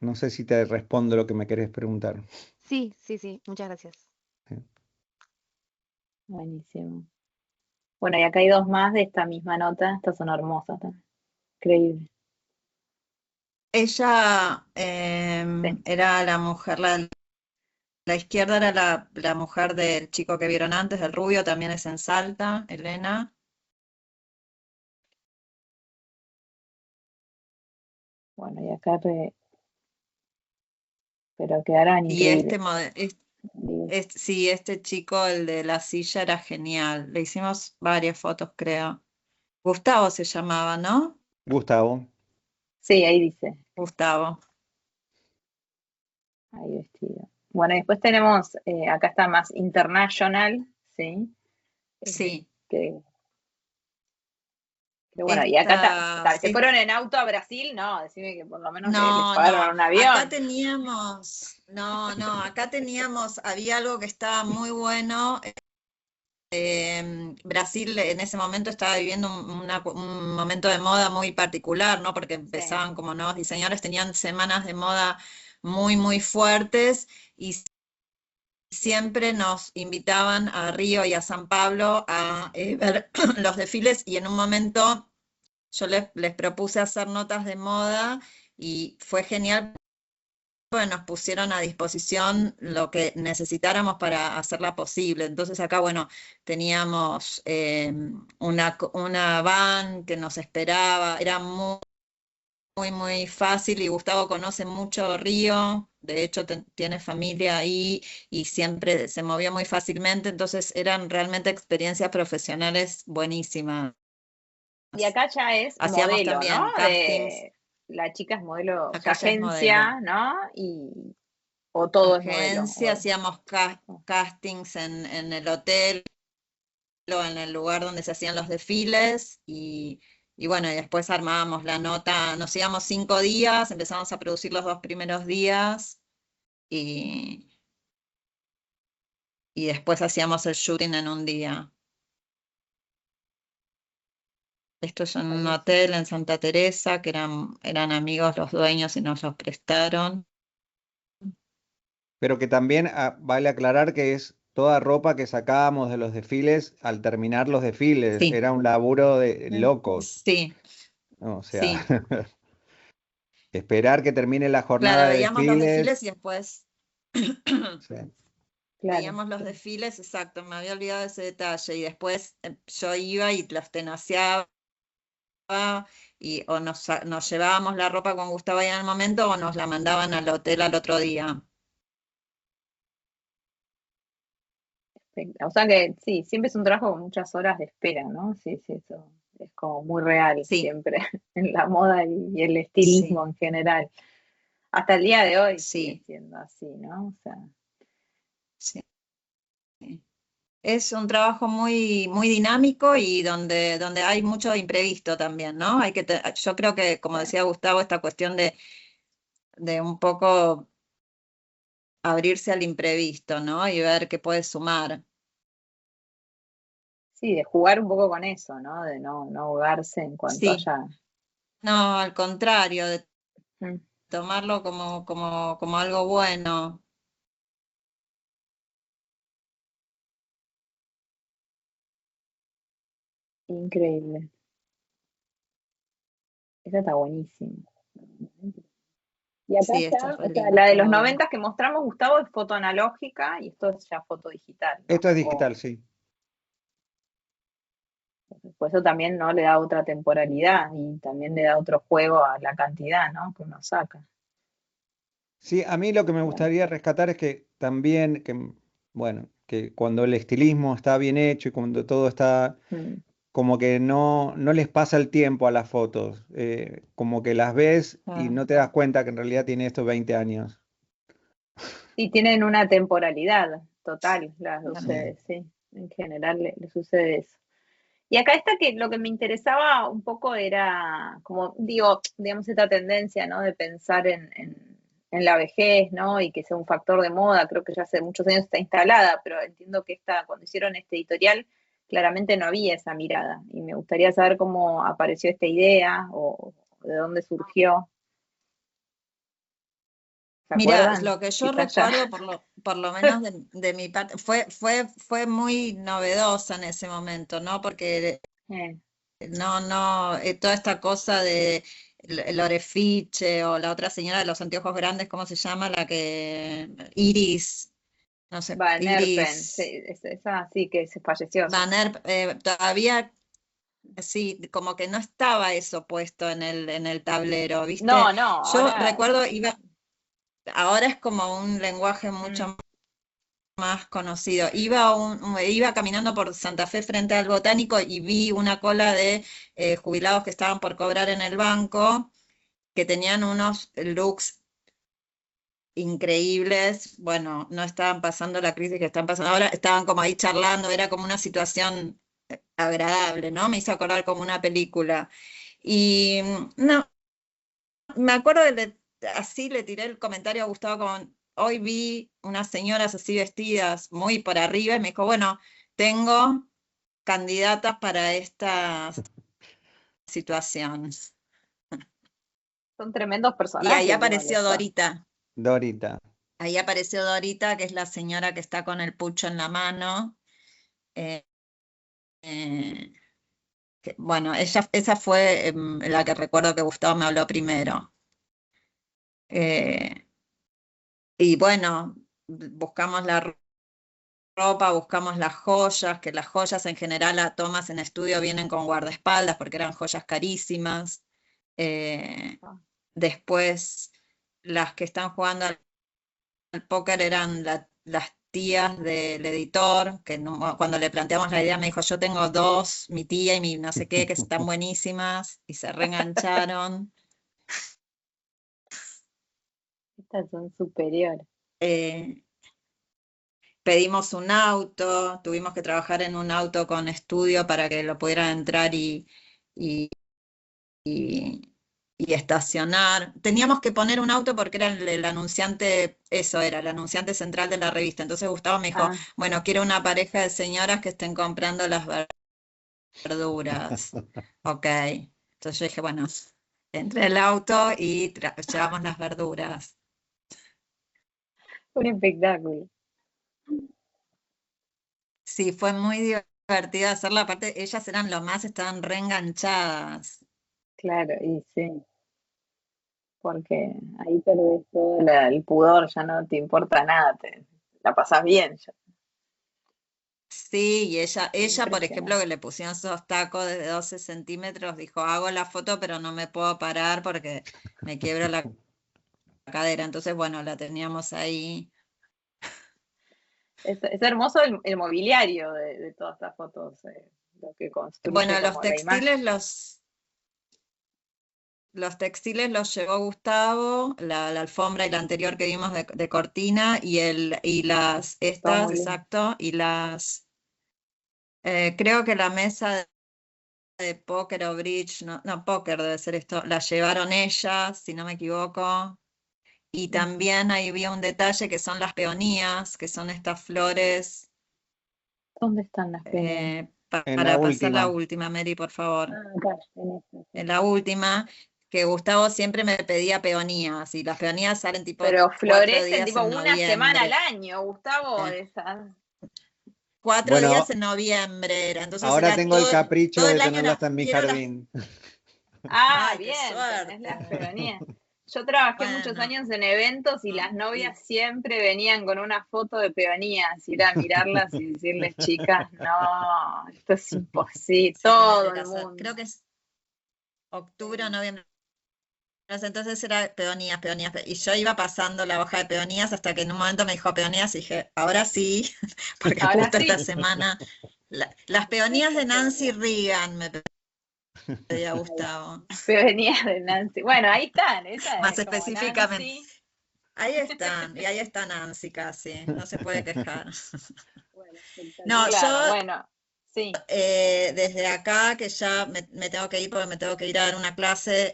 No sé si te respondo lo que me querés preguntar. Sí, sí, sí, muchas gracias. Buenísimo. Bueno, y acá hay dos más de esta misma nota. Estas son hermosas también. Increíble. Ella Sí. era la mujer, la izquierda era la mujer del chico que vieron antes, del rubio, también es en Salta, Elena. Bueno, y acá pero quedaron Y increíbles. Digo, sí, este chico, el de la silla, era genial. Le hicimos varias fotos, creo. Gustavo se llamaba, ¿no? Gustavo. sí, ahí dice, Gustavo. ahí vestido. Bueno, y después tenemos, acá está más international, ¿sí? Sí. Que bueno, y acá Esta, ¿se fueron en auto a Brasil? No, decime que por lo menos les no, pagaron no. un Acá avión. teníamos, no, no, acá teníamos, había algo que estaba muy bueno. Brasil en ese momento estaba viviendo un momento de moda muy particular, ¿no? Porque Sí. empezaban como nuevos diseñadores, tenían semanas de moda muy, muy fuertes y siempre nos invitaban a Río y a San Pablo a ver los desfiles y en un momento yo les propuse hacer notas de moda y fue genial porque nos pusieron a disposición lo que necesitáramos para hacerla posible. Entonces acá, bueno, teníamos una van que nos esperaba, era muy, muy, muy fácil y Gustavo conoce mucho Río, de hecho tiene familia ahí y siempre se movía muy fácilmente, entonces eran realmente experiencias profesionales buenísimas. Y acá ya es Hacíamos modelo, ¿no? también castings, La chica es modelo, o sea, acá ya es modelo. agencia, ¿no? O todo es modelo. Agencia, hacíamos castings en el hotel o en el lugar donde se hacían los desfiles y bueno, y después armábamos la nota, nos íbamos 5 días, empezamos a producir los 2 primeros días y, y después hacíamos el shooting en un día. Esto es en un Buenísimo. hotel en Santa Teresa, que eran amigos los dueños y nos los prestaron. Pero que también vale aclarar que es toda ropa que sacábamos de los desfiles al terminar los desfiles. Sí, Era un laburo de locos, sí, ¿no? O sea, sí. esperar que termine la jornada Claro, de veíamos los desfiles. desfiles y después Sí. Claro. veíamos los desfiles, exacto, me había olvidado ese detalle. Y después yo iba y los tenaceaba y o nos llevábamos la ropa con Gustavo ahí en el momento o nos la mandaban al hotel al otro día. O sea que sí, siempre es un trabajo con muchas horas de espera, ¿no? Sí, sí, eso es como muy real Sí, siempre en la moda y el sí, estilismo en general. Hasta el día de hoy sigue sí, siendo así, ¿no? O sea, sí. Es un trabajo muy, muy dinámico y donde hay mucho imprevisto también, ¿no? Yo creo que, como sí, decía Gustavo, esta cuestión de un poco abrirse al imprevisto, ¿no? Y ver qué puede sumar. sí, de jugar un poco con eso, ¿no? De no ahogarse en cuanto Sí, haya. no, al contrario, de Mm, tomarlo como algo bueno. increíble. Esa está buenísima. Y acá Sí, esto está, es o re sea, lindo, la de está los bueno. 90 que mostramos, Gustavo, es foto analógica y esto es ya foto digital, ¿no? Esto es digital, sí. Pues eso también no le da otra temporalidad y también le da otro juego a la cantidad, ¿no? Que uno saca. Sí, a mí lo que me Bueno, gustaría rescatar es que también, bueno, que cuando el estilismo está bien hecho y cuando todo está mm, como que no les pasa el tiempo a las fotos, como que las ves y Ah, no te das cuenta que en realidad tiene estos 20 años. Y tienen una temporalidad total, las de ustedes, sí. En general le sucede eso. Y acá está que lo que me interesaba un poco era, como digo, digamos, esta tendencia, ¿no? De pensar en la vejez, ¿no? Y que sea un factor de moda, creo que ya hace muchos años está instalada, pero entiendo que cuando hicieron este editorial, claramente no había esa mirada. Y me gustaría saber cómo apareció esta idea o de dónde surgió. ¿Se Mira, acuerdan? lo que yo Quizás ya. recuerdo, por lo menos de mi parte, fue muy novedosa en ese momento, ¿no? Porque toda esta cosa de Lorefiche o la otra señora de los anteojos grandes, ¿cómo se llama? La que, Iris, no sé, Van Herpen, sí, Iris esa sí que se falleció. Van Herp, todavía, sí, como que no estaba eso puesto en el tablero, ¿viste? No, Yo ahora. recuerdo, ahora es como un lenguaje mucho más conocido. Iba caminando por Santa Fe frente al Botánico y vi una cola de jubilados que estaban por cobrar en el banco, que tenían unos looks increíbles. Bueno, no estaban pasando la crisis que están pasando ahora, estaban como ahí charlando, era como una situación agradable, ¿no? Me hizo acordar como una película. Y no, me acuerdo así le tiré el comentario a Gustavo como, hoy vi unas señoras así vestidas muy por arriba y me dijo, bueno, tengo candidatas para estas situaciones. Son tremendos Y ahí personajes igual apareció estos. Dorita. Dorita. Ahí apareció Dorita, que es la señora que está con el pucho en la mano. Eh, eh, bueno, esa fue la que recuerdo que Gustavo me habló primero. Y bueno, buscamos la ropa, buscamos las joyas, que las joyas en general a tomas en estudio vienen con guardaespaldas porque eran joyas carísimas. Después, las que están jugando al póker eran las tías del editor, que cuando le planteamos la idea me dijo, yo tengo dos, mi tía y mi no sé qué, que están buenísimas, y se reengancharon. Estas son superiores. Pedimos un auto, tuvimos que trabajar en un auto con estudio para que lo pudieran entrar y estacionar. Teníamos que poner un auto porque era el anunciante, eso era, el anunciante central de la revista. Entonces Gustavo me dijo, bueno, quiero una pareja de señoras que estén comprando las verduras. Ok. Entonces yo dije, bueno, entre el auto y llevamos las verduras. Un espectáculo. Sí, fue muy divertido hacerla. Aparte, ellas eran lo más, estaban reenganchadas. Claro, y sí. Porque ahí perdés todo el pudor, ya no te importa nada, la pasás bien. Ya. Sí, y ella, por ejemplo, Impresionante. que le pusieron esos tacos de 12 centímetros, dijo, hago la foto, pero no me puedo parar porque me quiebro la cadera. Entonces, bueno, la teníamos ahí. Es hermoso el mobiliario de todas estas fotos, lo que construye Bueno, los como la imagen. textiles, los textiles los llevó Gustavo, la alfombra y la anterior que vimos de cortina, Todo muy lindo. exacto, creo que la mesa de póker o bridge, no, póker debe ser esto, la llevaron ellas, si no me equivoco. Y también ahí había un detalle que son las peonías, que son estas flores. ¿Dónde están las peonías? En la Para pasar la última. última, Mary, por favor. Acá, en esta, sí. En la última, que Gustavo siempre me pedía peonías, y las peonías salen tipo Pero 4 florecen días tipo en una semana al noviembre. año, Gustavo. 4 días Bueno, en noviembre era, entonces ahora era tengo el capricho todo de el año tenerlas era, en mi quiero las... jardín. Ah, ¡Ay, qué bien, tenés suerte! las peonías. Yo trabajé muchos Bueno, años en eventos y las novias siempre venían con una foto de peonías, ir a mirarlas y decirles, chicas, no, esto es imposible, sí, tenés todo que el casar. mundo. Creo que es octubre o noviembre. Entonces era peonías, peonías, y yo iba pasando la hoja de peonías hasta que en un momento me dijo peonías y dije, ahora sí, porque Ahora justo esta sí, semana, las peonías de Nancy Reagan me pedía Gustavo, peonías de Nancy. Bueno, ahí están, esa más es como específicamente. Nancy. Ahí están, y ahí está Nancy casi, no se puede quejar. Bueno, No, espectacular. Bueno, sí. Desde acá, que ya me tengo que ir porque me tengo que ir a dar una clase,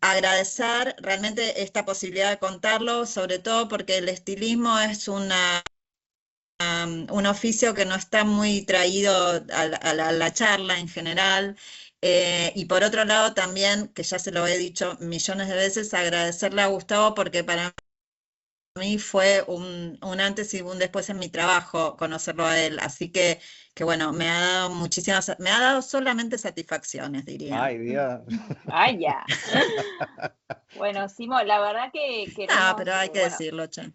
agradecer realmente esta posibilidad de contarlo, sobre todo porque el estilismo es un oficio que no está muy traído a la charla en general. Y por otro lado también, que ya se lo he dicho millones de veces, agradecerle a Gustavo porque para mí fue un antes y un después en mi trabajo conocerlo a él. Así que bueno, me ha dado me ha dado solamente satisfacciones, diría. Ay, Dios. Ay, ya. Bueno, Simo, la verdad que No, queremos, pero hay que bueno, decirlo, che.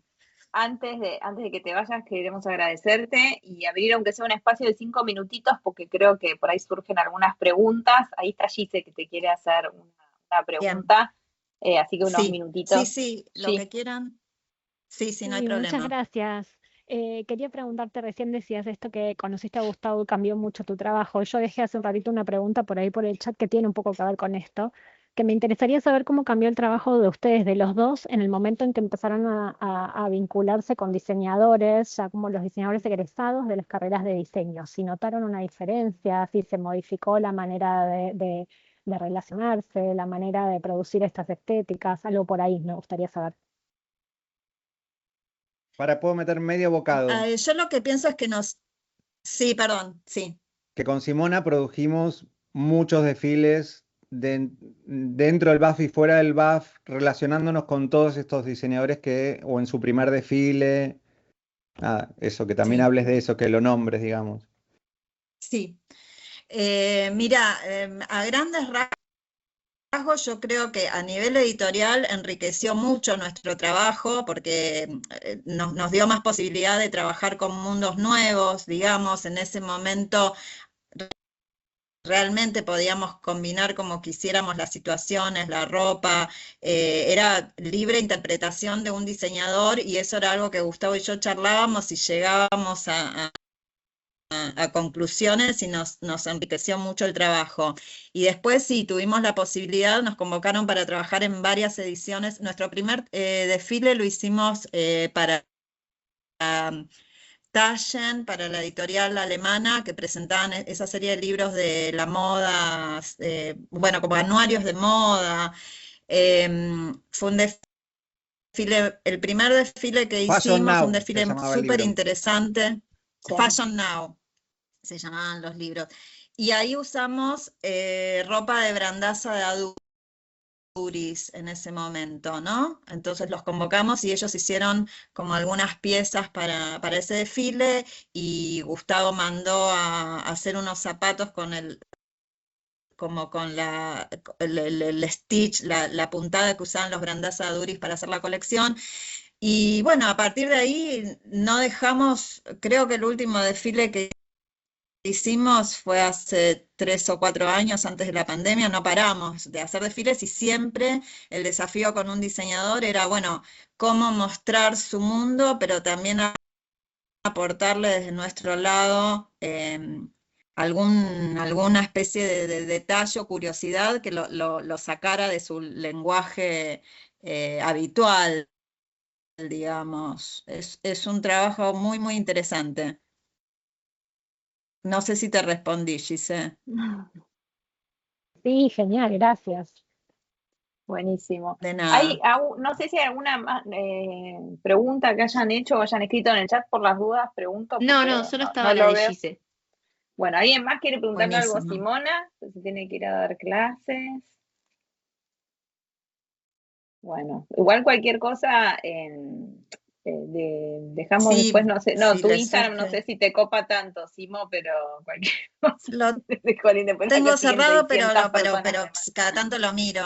antes de que te vayas, queremos agradecerte y abrir aunque sea un espacio de 5 minutitos, porque creo que por ahí surgen algunas preguntas. Ahí está Gise que te quiere hacer una Bien, pregunta, así que unos sí, sí, minutitos. sí, lo que Sí. quieran. Sí, sí, no hay Sí, muchas problema. gracias. Quería preguntarte, recién decías esto que conociste a Gustavo y cambió mucho tu trabajo. Yo dejé hace un ratito una pregunta por ahí por el chat que tiene un poco que ver con esto, que me interesaría saber cómo cambió el trabajo de ustedes, de los dos, en el momento en que empezaron a vincularse con diseñadores, ya como los diseñadores egresados de las carreras de diseño. Si notaron una diferencia, si se modificó la manera de relacionarse, la manera de producir estas estéticas, algo por ahí me gustaría saber. Puedo meter medio bocado. Yo lo que pienso es que Sí, perdón, sí. Que con Simona produjimos muchos desfiles dentro del BAF y fuera del BAF, relacionándonos con todos estos diseñadores o en su primer desfile, eso, que también Sí, hables de eso, que lo nombres, digamos. sí. Mira, a grandes rasgos yo creo que a nivel editorial enriqueció mucho nuestro trabajo porque nos dio más posibilidad de trabajar con mundos nuevos, digamos, en ese momento realmente podíamos combinar como quisiéramos las situaciones, la ropa, era libre interpretación de un diseñador y eso era algo que Gustavo y yo charlábamos y llegábamos a conclusiones y nos enriqueció mucho el trabajo. Y después sí, tuvimos la posibilidad, nos convocaron para trabajar en varias ediciones. Nuestro primer desfile lo hicimos para Taschen, para la editorial alemana, que presentaban esa serie de libros de la moda, bueno, como anuarios de moda. Fue un desfile, el primer desfile que Fashion hicimos, un Now se desfile llamaba el súper libro. interesante. Sí. Fashion Now se llamaban los libros. Y ahí usamos ropa de brandaza de Aduris en ese momento, ¿no? Entonces los convocamos y ellos hicieron como algunas piezas para ese desfile y Gustavo mandó a hacer unos zapatos como con el stitch, la puntada que usaban los brandaza de Aduris para hacer la colección. Y bueno, a partir de ahí no dejamos, creo que el último desfile que hicimos fue hace 3 o 4 años antes de la pandemia, no paramos de hacer desfiles y siempre el desafío con un diseñador era, bueno, cómo mostrar su mundo, pero también aportarle desde nuestro lado alguna especie de detalle o curiosidad que lo sacara de su lenguaje habitual, digamos. Es un trabajo muy, muy interesante. No sé si te respondí, Gise. Sí, genial, gracias. Buenísimo. De nada. No sé si hay alguna más, pregunta que hayan hecho o hayan escrito en el chat por las dudas, pregunto No, porque no, solo no, estaba no la lo de veo. Gise. Bueno, ¿alguien más quiere preguntarle algo a Buenísimo. Simona? Se tiene que ir a dar clases. Bueno, igual cualquier cosa dejamos Sí, después, no sé, no, si tu les Instagram no surge. sé si te copa tanto, Simo, pero cualquier cosa. Lo Después la que tengo siguen cerrado, 600 personas pero más. cada tanto lo miro.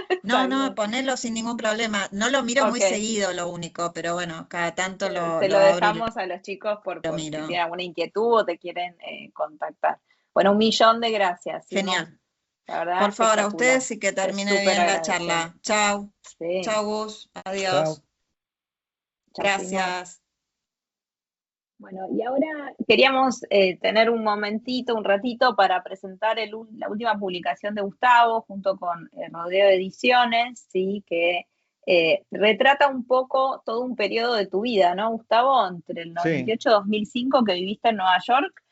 Está No, bien. ponelo sin ningún problema. No lo miro muy Ok. seguido, lo único, pero bueno, cada tanto Se lo lo abro y dejamos a los chicos lo por si miro. tienen alguna inquietud o te quieren contactar. Bueno, 1.000.000 de gracias, Simo. Genial. La verdad, Por favor, a espectacular. ustedes y que Te termine súper bien la agradecemos. charla. Chau. Sí. Chau, Gus. Chao. Adiós. Chao, Simo. Gracias. Bueno, y ahora queríamos tener un momentito, un ratito para presentar la última publicación de Gustavo junto con Rodeo Ediciones, ¿sí? Que retrata un poco todo un periodo de tu vida, ¿no, Gustavo? Entre el Sí, 98 y 2005 que viviste en Nueva York,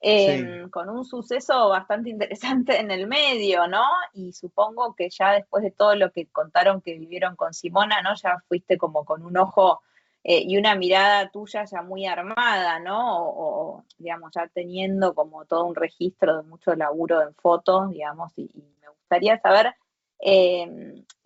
sí. con un suceso bastante interesante en el medio, ¿no? Y supongo que ya después de todo lo que contaron que vivieron con Simona, ¿no? Ya fuiste como con un ojo y una mirada tuya ya muy armada, ¿no? Digamos, ya teniendo como todo un registro de mucho laburo en fotos, digamos, y me gustaría saber,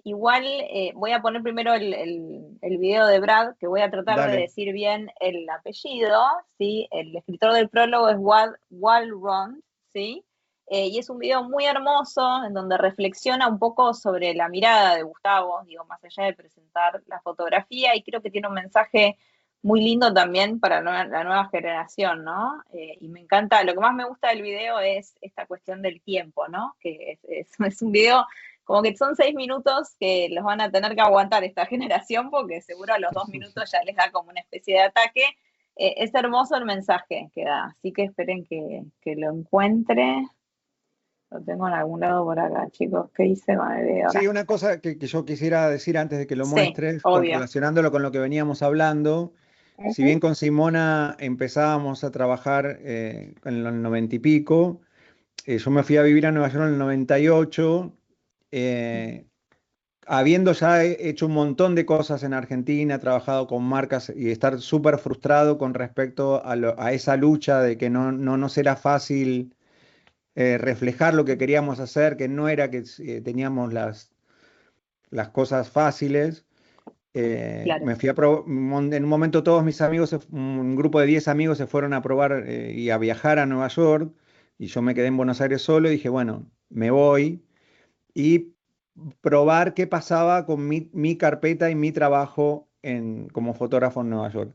igual voy a poner primero el video de Brad, que voy a tratar de Dale. decir bien el apellido, ¿sí? El escritor del prólogo es Wal Ron, ¿sí? Y es un video muy hermoso en donde reflexiona un poco sobre la mirada de Gustavo, digo, más allá de presentar la fotografía, y creo que tiene un mensaje muy lindo también para la nueva generación, ¿no? Y me encanta, lo que más me gusta del video es esta cuestión del tiempo, ¿no? Que es un video como que son 6 minutos que los van a tener que aguantar esta generación porque seguro a los 2 minutos ya les da como una especie de ataque. Es hermoso el mensaje que da, así que esperen que lo encuentre. Lo tengo en algún lado por acá, chicos. ¿Qué hice con el video Sí, acá? una cosa que yo quisiera decir antes de que lo Sí, muestres, obvio. relacionándolo con lo que veníamos hablando, si Ujú. bien con Simona empezábamos a trabajar en los 90 y pico, yo me fui a vivir a Nueva York en el 98, eh, habiendo ya hecho un montón de cosas en Argentina, trabajado con marcas y estar súper frustrado con respecto a esa lucha de que no nos era fácil reflejar lo que queríamos hacer, que no era que teníamos las cosas fáciles. Claro. Me fui en un momento todos mis amigos, un grupo de 10 amigos se fueron a probar y a viajar a Nueva York y yo me quedé en Buenos Aires solo y dije, bueno, me voy y probar qué pasaba con mi carpeta y mi trabajo como fotógrafo en Nueva York.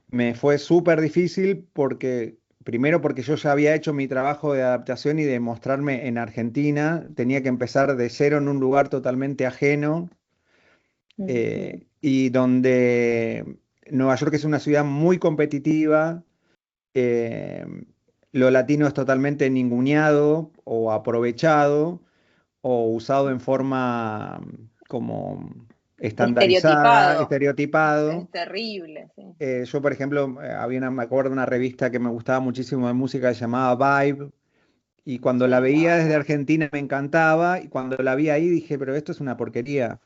Me fue súper difícil porque, primero porque yo ya había hecho mi trabajo de adaptación y de mostrarme en Argentina, tenía que empezar de cero en un lugar totalmente ajeno Ujú. y donde Nueva York es una ciudad muy competitiva, eh, lo latino es totalmente ninguneado o aprovechado o usado en forma como estandarizada, Estereotipado. estereotipado. Es terrible, sí. Yo, por ejemplo, me acuerdo de una revista que me gustaba muchísimo de música que se llamaba Vibe, y cuando la Sí, la veía desde banda. Argentina me encantaba, y cuando la vi ahí dije, pero esto es una porquería,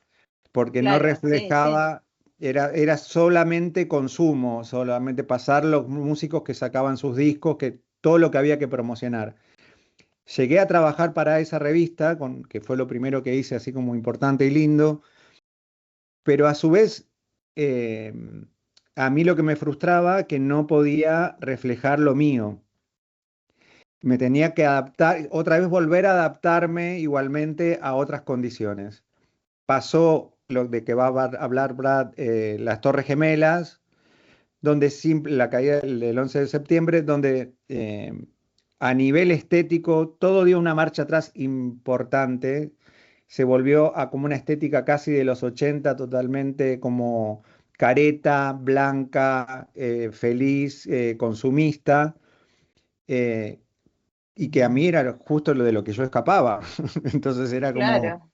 porque no Claro, sí, sí. reflejaba, era solamente consumo, solamente pasar los músicos que sacaban sus discos, que todo lo que había que promocionar. Llegué a trabajar para esa revista, que fue lo primero que hice así como importante y lindo, pero a su vez, eh, a mí lo que me frustraba que no podía reflejar lo mío. Me tenía que adaptar, otra vez volver a adaptarme igualmente a otras condiciones. Pasó lo de que va a hablar Brad, las Torres Gemelas, donde la caída del 11 de septiembre, donde a nivel estético todo dio una marcha atrás importante, se volvió a como una estética casi de los 80, totalmente como careta, blanca, feliz, consumista, eh, y que a mí era justo lo de lo que yo escapaba. Entonces era como... Claro.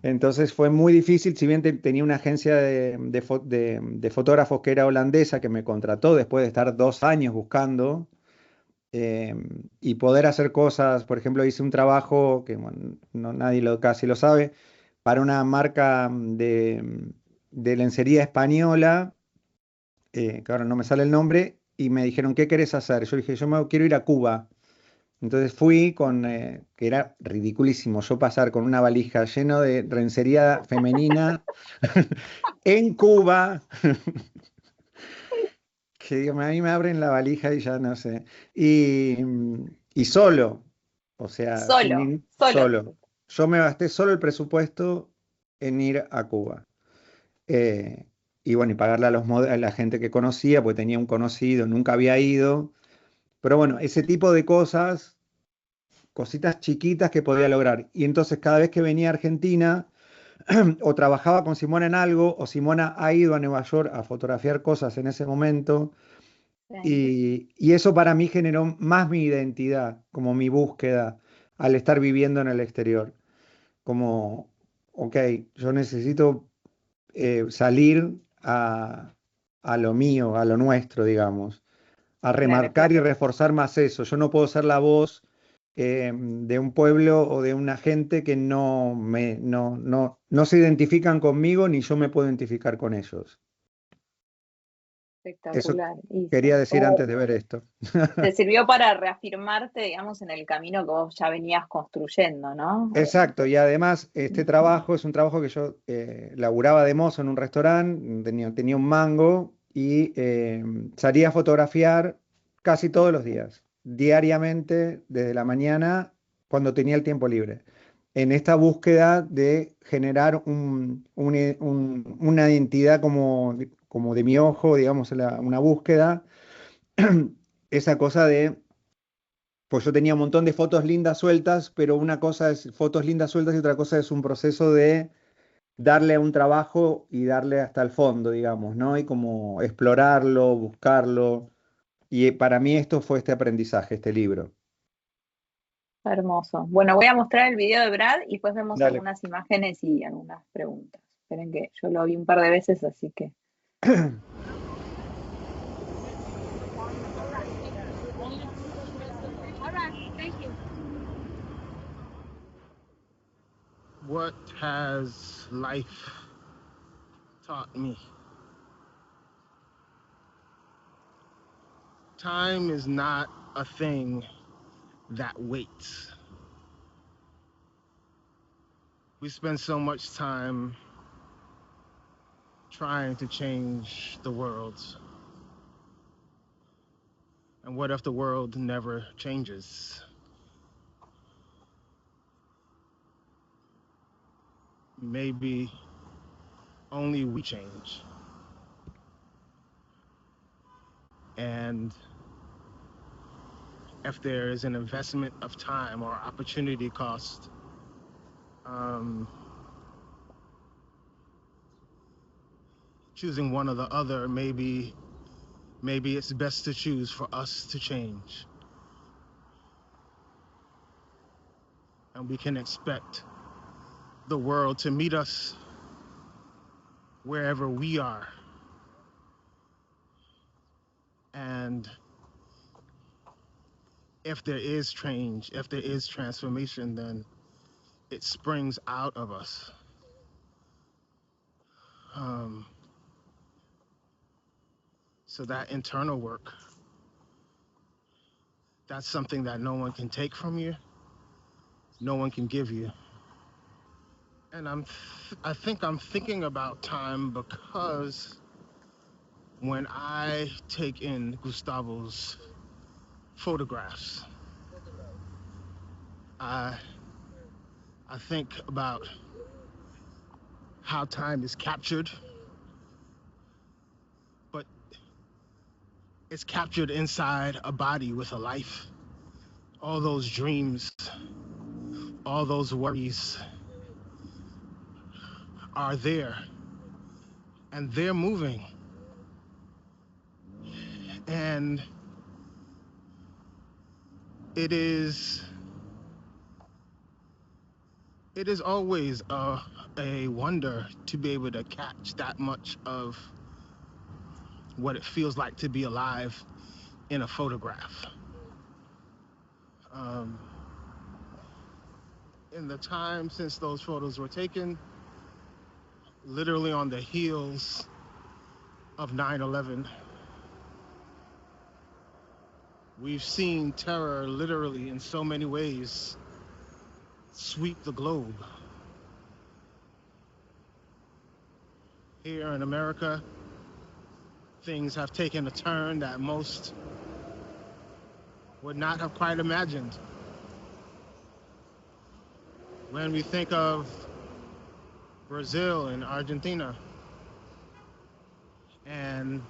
Entonces fue muy difícil, si bien tenía una agencia de fotógrafos que era holandesa, que me contrató después de estar 2 años buscando eh, y poder hacer cosas. Por ejemplo, hice un trabajo que bueno, nadie casi lo sabe, para una marca de lencería española, que ahora no me sale el nombre, y me dijeron, ¿qué querés hacer? Yo dije, yo me quiero ir a Cuba. Entonces fui que era ridiculísimo, yo pasar con una valija lleno de lencería femenina en Cuba, que digo, a mí me abren la valija y ya no sé, y, y solo, o sea, Solo, solo. solo. Yo me gasté solo el presupuesto en ir a Cuba. Eh, y bueno, y pagarle a la gente que conocía, porque tenía un conocido, nunca había ido. Pero bueno, ese tipo de cositas chiquitas que podía lograr. Y entonces cada vez que venía a Argentina o trabajaba con Simona en algo, o Simona ha ido a Nueva York a fotografiar cosas en ese momento, Sí. y eso para mí generó más mi identidad, como mi búsqueda al estar viviendo en el exterior. Como ok, yo necesito salir a lo mío, a lo nuestro, digamos, a Claro, remarcar y reforzar más eso. Yo no puedo ser la voz de un pueblo o de una gente que no se identifican conmigo ni yo me puedo identificar con ellos. Eso espectacular. Y quería sí, decir antes de ver esto. te sirvió para reafirmarte, digamos, en el camino que vos ya venías construyendo, ¿no? Exacto, y además este trabajo es un trabajo que yo laburaba de mozo en un restaurante, tenía un mango y salía a fotografiar casi todos los días, diariamente, desde la mañana, cuando tenía el tiempo libre, en esta búsqueda de generar una identidad como de mi ojo, digamos, una búsqueda, esa cosa de pues yo tenía un montón de fotos lindas sueltas, pero una cosa es fotos lindas sueltas y otra cosa es un proceso de darle a un trabajo y darle hasta el fondo, digamos, ¿no? Y como explorarlo, buscarlo. Y para mí esto fue este aprendizaje, este libro. Hermoso. Bueno, voy a mostrar el video de Brad y después vemos Dale. algunas imágenes y algunas preguntas. Esperen que yo lo vi un par de veces, así que. What has life taught me? Time is not a thing that waits. We spend so much time trying to change the world. And what if the world never changes? Maybe only we change. And if there is an investment of time or opportunity cost, choosing one or the other, maybe it's best to choose for us to change. And we can expect the world to meet us wherever we are. And if there is change, if there is transformation, then it springs out of us. So that internal work, that's something that no one can take from you, no one can give you. And I think I'm thinking about time because when I take in Gustavo's photographs, I think about how time is captured, but it's captured inside a body with a life. All those dreams, all those worries are there, and they're moving. And it is always a wonder to be able to catch that much of what it feels like to be alive in a photograph. In the time since those photos were taken, literally on the heels of 9/11, we've seen terror literally in so many ways sweep the globe. Here in America, things have taken a turn that most would not have quite imagined. When we think of Brazil and Argentina, and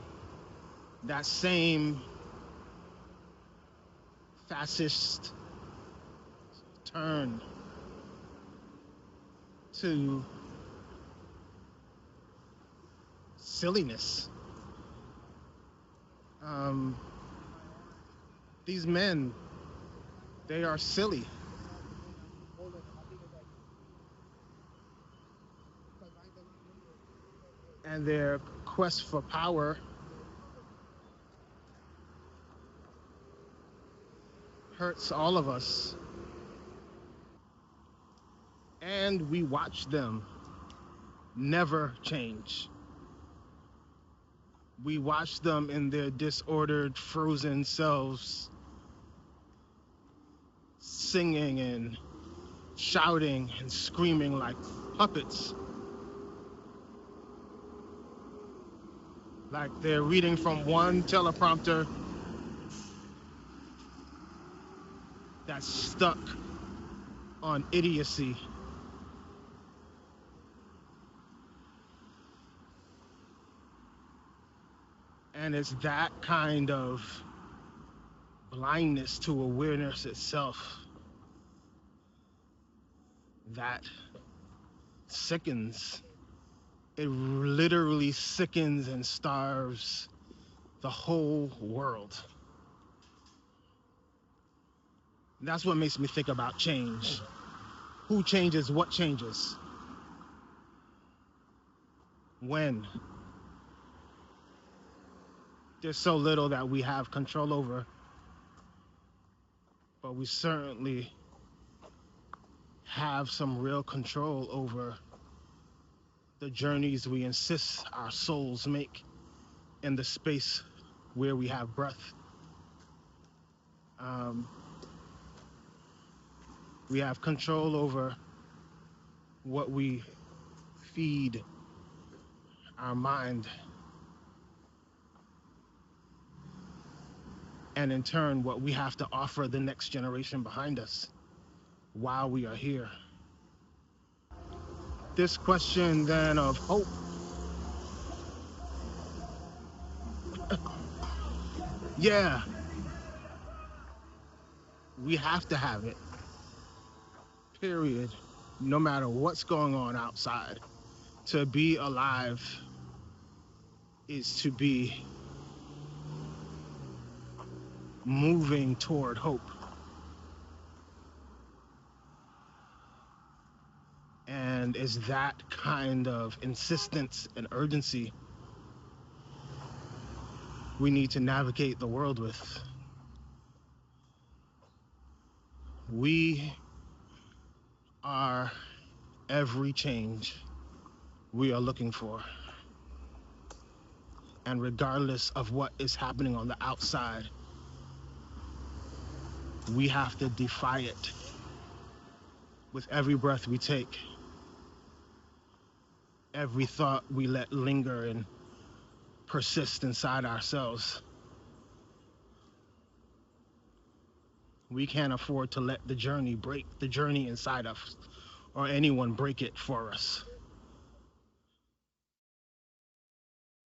that same fascist turn to silliness. These men, they are silly. and their quest for power hurts all of us. And we watch them never change. We watch them in their disordered, frozen selves, singing and shouting and screaming like puppets. Like they're reading from one teleprompter that's stuck on idiocy. And it's that kind of blindness to awareness itself that sickens. It literally sickens and starves the whole world. And that's what makes me think about change. Who changes? What changes? When? There's so little that we have control over, but we certainly have some real control over the journeys we insist our souls make in the space where we have breath. We have control over what we feed our mind, and in turn, what we have to offer the next generation behind us while we are here. This question then of hope. Yeah, we have to have it, period, no matter what's going on outside. To be alive is to be moving toward hope. And it's that kind of insistence and urgency we need to navigate the world with. We are every change we are looking for. And regardless of what is happening on the outside, we have to defy it with every breath we take, every thought we let linger and persist inside ourselves. We can't afford to let the journey break the journey inside us, or anyone break it for us.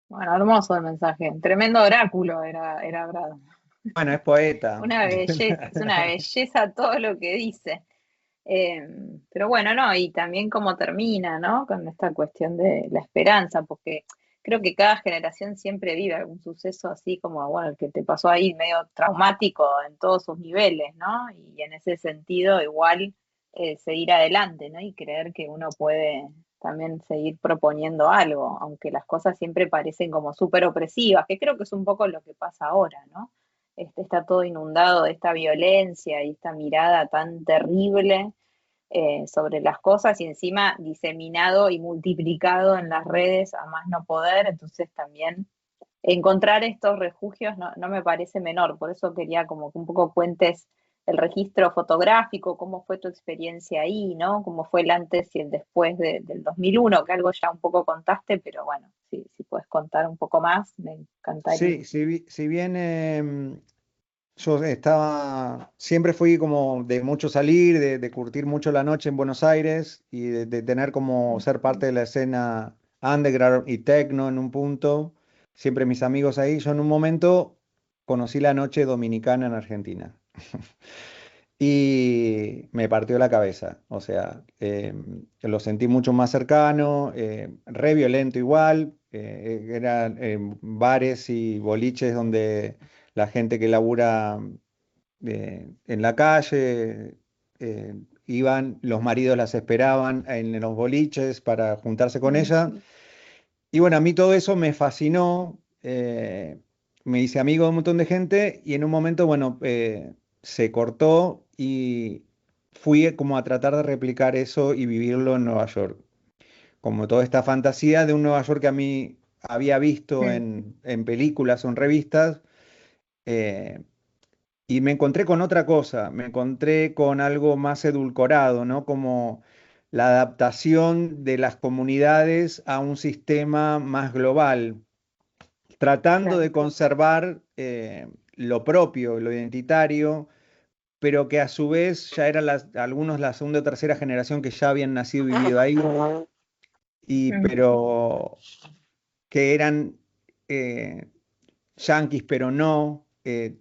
Bueno, hermoso el mensaje. Tremendo oráculo era Brad. Bueno, es poeta. Una belleza, es una belleza todo lo que dice. Pero bueno, no, y también cómo termina, ¿no? Con esta cuestión de la esperanza, porque creo que cada generación siempre vive algún suceso así como, bueno, el que te pasó ahí, medio traumático en todos sus niveles, ¿no? Y en ese sentido, igual seguir adelante, ¿no? Y creer que uno puede también seguir proponiendo algo, aunque las cosas siempre parecen como súper opresivas, que creo que es un poco lo que pasa ahora, ¿no? Está todo inundado de esta violencia y esta mirada tan terrible sobre las cosas y encima diseminado y multiplicado en las redes a más no poder, entonces también encontrar estos refugios no me parece menor, por eso quería como que un poco cuentes el registro fotográfico, cómo fue tu experiencia ahí, ¿no? Cómo fue el antes y el después del 2001, que algo ya un poco contaste, pero bueno, si puedes contar un poco más, me encantaría. Sí, si bien yo siempre fui como de mucho salir, de curtir mucho la noche en Buenos Aires y de tener como ser parte de la escena underground y techno en un punto, siempre mis amigos ahí, yo en un momento conocí la noche dominicana en Argentina. Y me partió la cabeza, o sea, lo sentí mucho más cercano, re violento igual, eran bares y boliches donde la gente que labura en la calle, iban, los maridos las esperaban en los boliches para juntarse con ella, Y bueno, a mí todo eso me fascinó, me hice amigo de un montón de gente y en un momento, bueno, se cortó y fui como a tratar de replicar eso y vivirlo en Nueva York. Como toda esta fantasía de un Nueva York que a mí había visto Mm. en películas o en revistas, eh, y me encontré con otra cosa, me encontré con algo más edulcorado, ¿no? Como la adaptación de las comunidades a un sistema más global, tratando Claro. de conservar lo propio, lo identitario, pero que a su vez ya eran algunos la segunda o tercera generación que ya habían nacido y vivido ahí, y Mm. pero que eran eh, yanquis, pero no,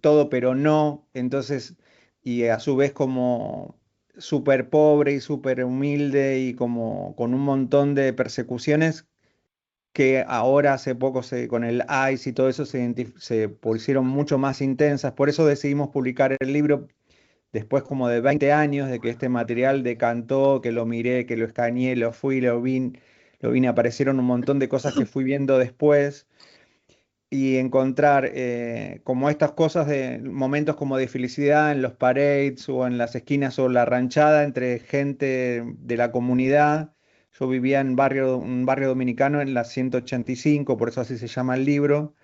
todo, pero no, entonces, y a su vez como súper pobre y súper humilde y como con un montón de persecuciones que ahora hace poco con el ICE y todo eso se pusieron mucho más intensas, por eso decidimos publicar el libro después como de 20 años de que este material decantó, que lo miré, que lo escaneé, lo fui, lo vine, aparecieron un montón de cosas que fui viendo después y encontrar como estas cosas de momentos como de felicidad en los parades o en las esquinas o la ranchada entre gente de la comunidad. Yo vivía en un barrio dominicano en la 185, por eso así se llama el libro,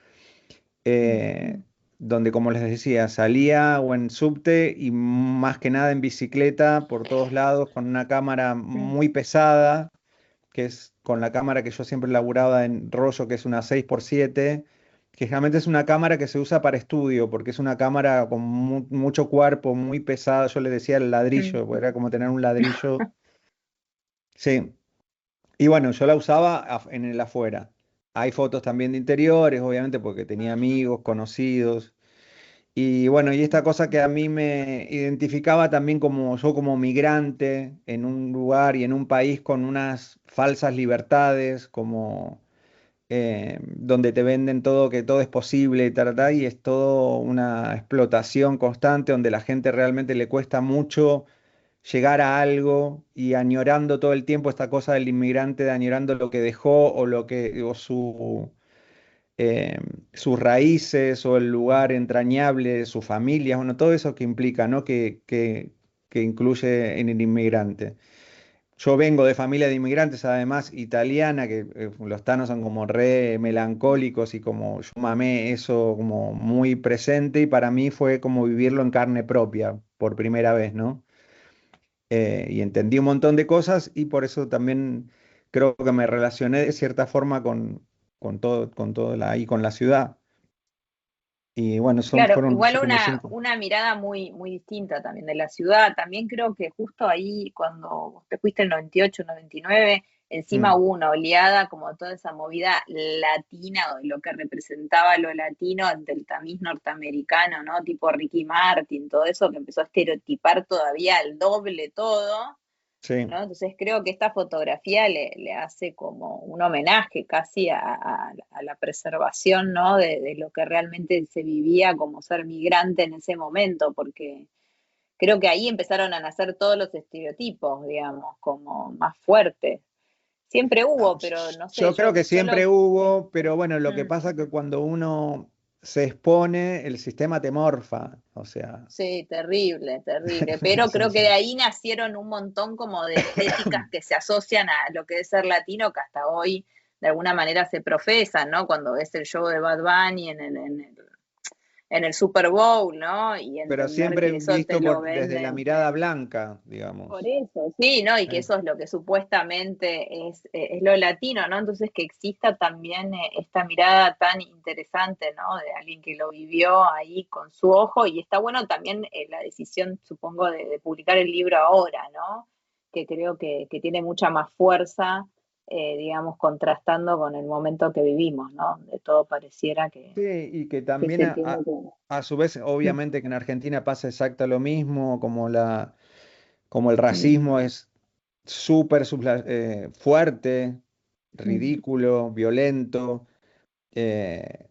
eh, donde, como les decía, salía o en subte y más que nada en bicicleta por todos lados con una cámara Mm. muy pesada, que es con la cámara que yo siempre laburaba en rollo, que es una 6x7, que generalmente es una cámara que se usa para estudio, porque es una cámara con mucho cuerpo, muy pesada. Yo le decía el Mm. ladrillo, porque era como tener un ladrillo. Sí, y bueno, yo la usaba en el afuera. Hay fotos también de interiores, obviamente, porque tenía amigos, conocidos. Y bueno, y esta cosa que a mí me identificaba también como yo como migrante en un lugar y en un país con unas falsas libertades, como donde te venden todo, que todo es posible, y es todo una explotación constante, donde la gente realmente le cuesta mucho llegar a algo y añorando todo el tiempo esta cosa del inmigrante, de añorando lo que dejó o eh, sus raíces o el lugar entrañable de su familia, bueno, todo eso que implica, ¿no? Que incluye en el inmigrante. Yo vengo de familia de inmigrantes, además italiana, que los tanos son como re melancólicos y como yo mamé eso como muy presente y para mí fue como vivirlo en carne propia por primera vez, ¿no? Y entendí un montón de cosas y por eso también creo que me relacioné de cierta forma con todo ahí, con la ciudad. Y bueno, Claro, fueron igual así como cinco. una mirada muy, muy distinta también de la ciudad. También creo que justo ahí, cuando vos te fuiste en 98, 99, encima Mm, hubo una oleada, como toda esa movida latina, o de lo que representaba lo latino del tamiz norteamericano, ¿no? Tipo Ricky Martin, todo eso que empezó a estereotipar todavía al doble todo. sí. ¿No? Entonces creo que esta fotografía le hace como un homenaje casi a la preservación, ¿no? De lo que realmente se vivía como ser migrante en ese momento, porque creo que ahí empezaron a nacer todos los estereotipos, digamos, como más fuertes. Siempre Ah, hubo, pero no sé, yo creo que yo siempre lo... Sí. hubo, pero bueno, lo que Mm. pasa es que cuando uno se expone, el sistema te morfa, o sea, Sí, terrible, terrible. Pero es creo que de así. ahí nacieron un montón como de estéticas que se asocian a lo que es ser latino, que hasta hoy de alguna manera se profesan, ¿no? Cuando ves el show de Bad Bunny en el Super Bowl, ¿no? Y Pero entender siempre que eso te visto lo desde la venden. mirada blanca, Por digamos. eso, sí, ¿no? Y que Sí. eso es lo que supuestamente es lo latino, ¿no? Entonces que exista también esta mirada tan interesante, ¿no? De alguien que lo vivió ahí con su ojo y está bueno también la decisión, supongo, de publicar el libro ahora, ¿no? Que creo que tiene mucha más fuerza, digamos, contrastando con el momento que vivimos, ¿no? De todo pareciera Sí, y que que también se tiene a su vez, que... obviamente que en Argentina pasa exacto lo mismo, como el Mm, racismo es súper fuerte, mm, ridículo, violento. eh,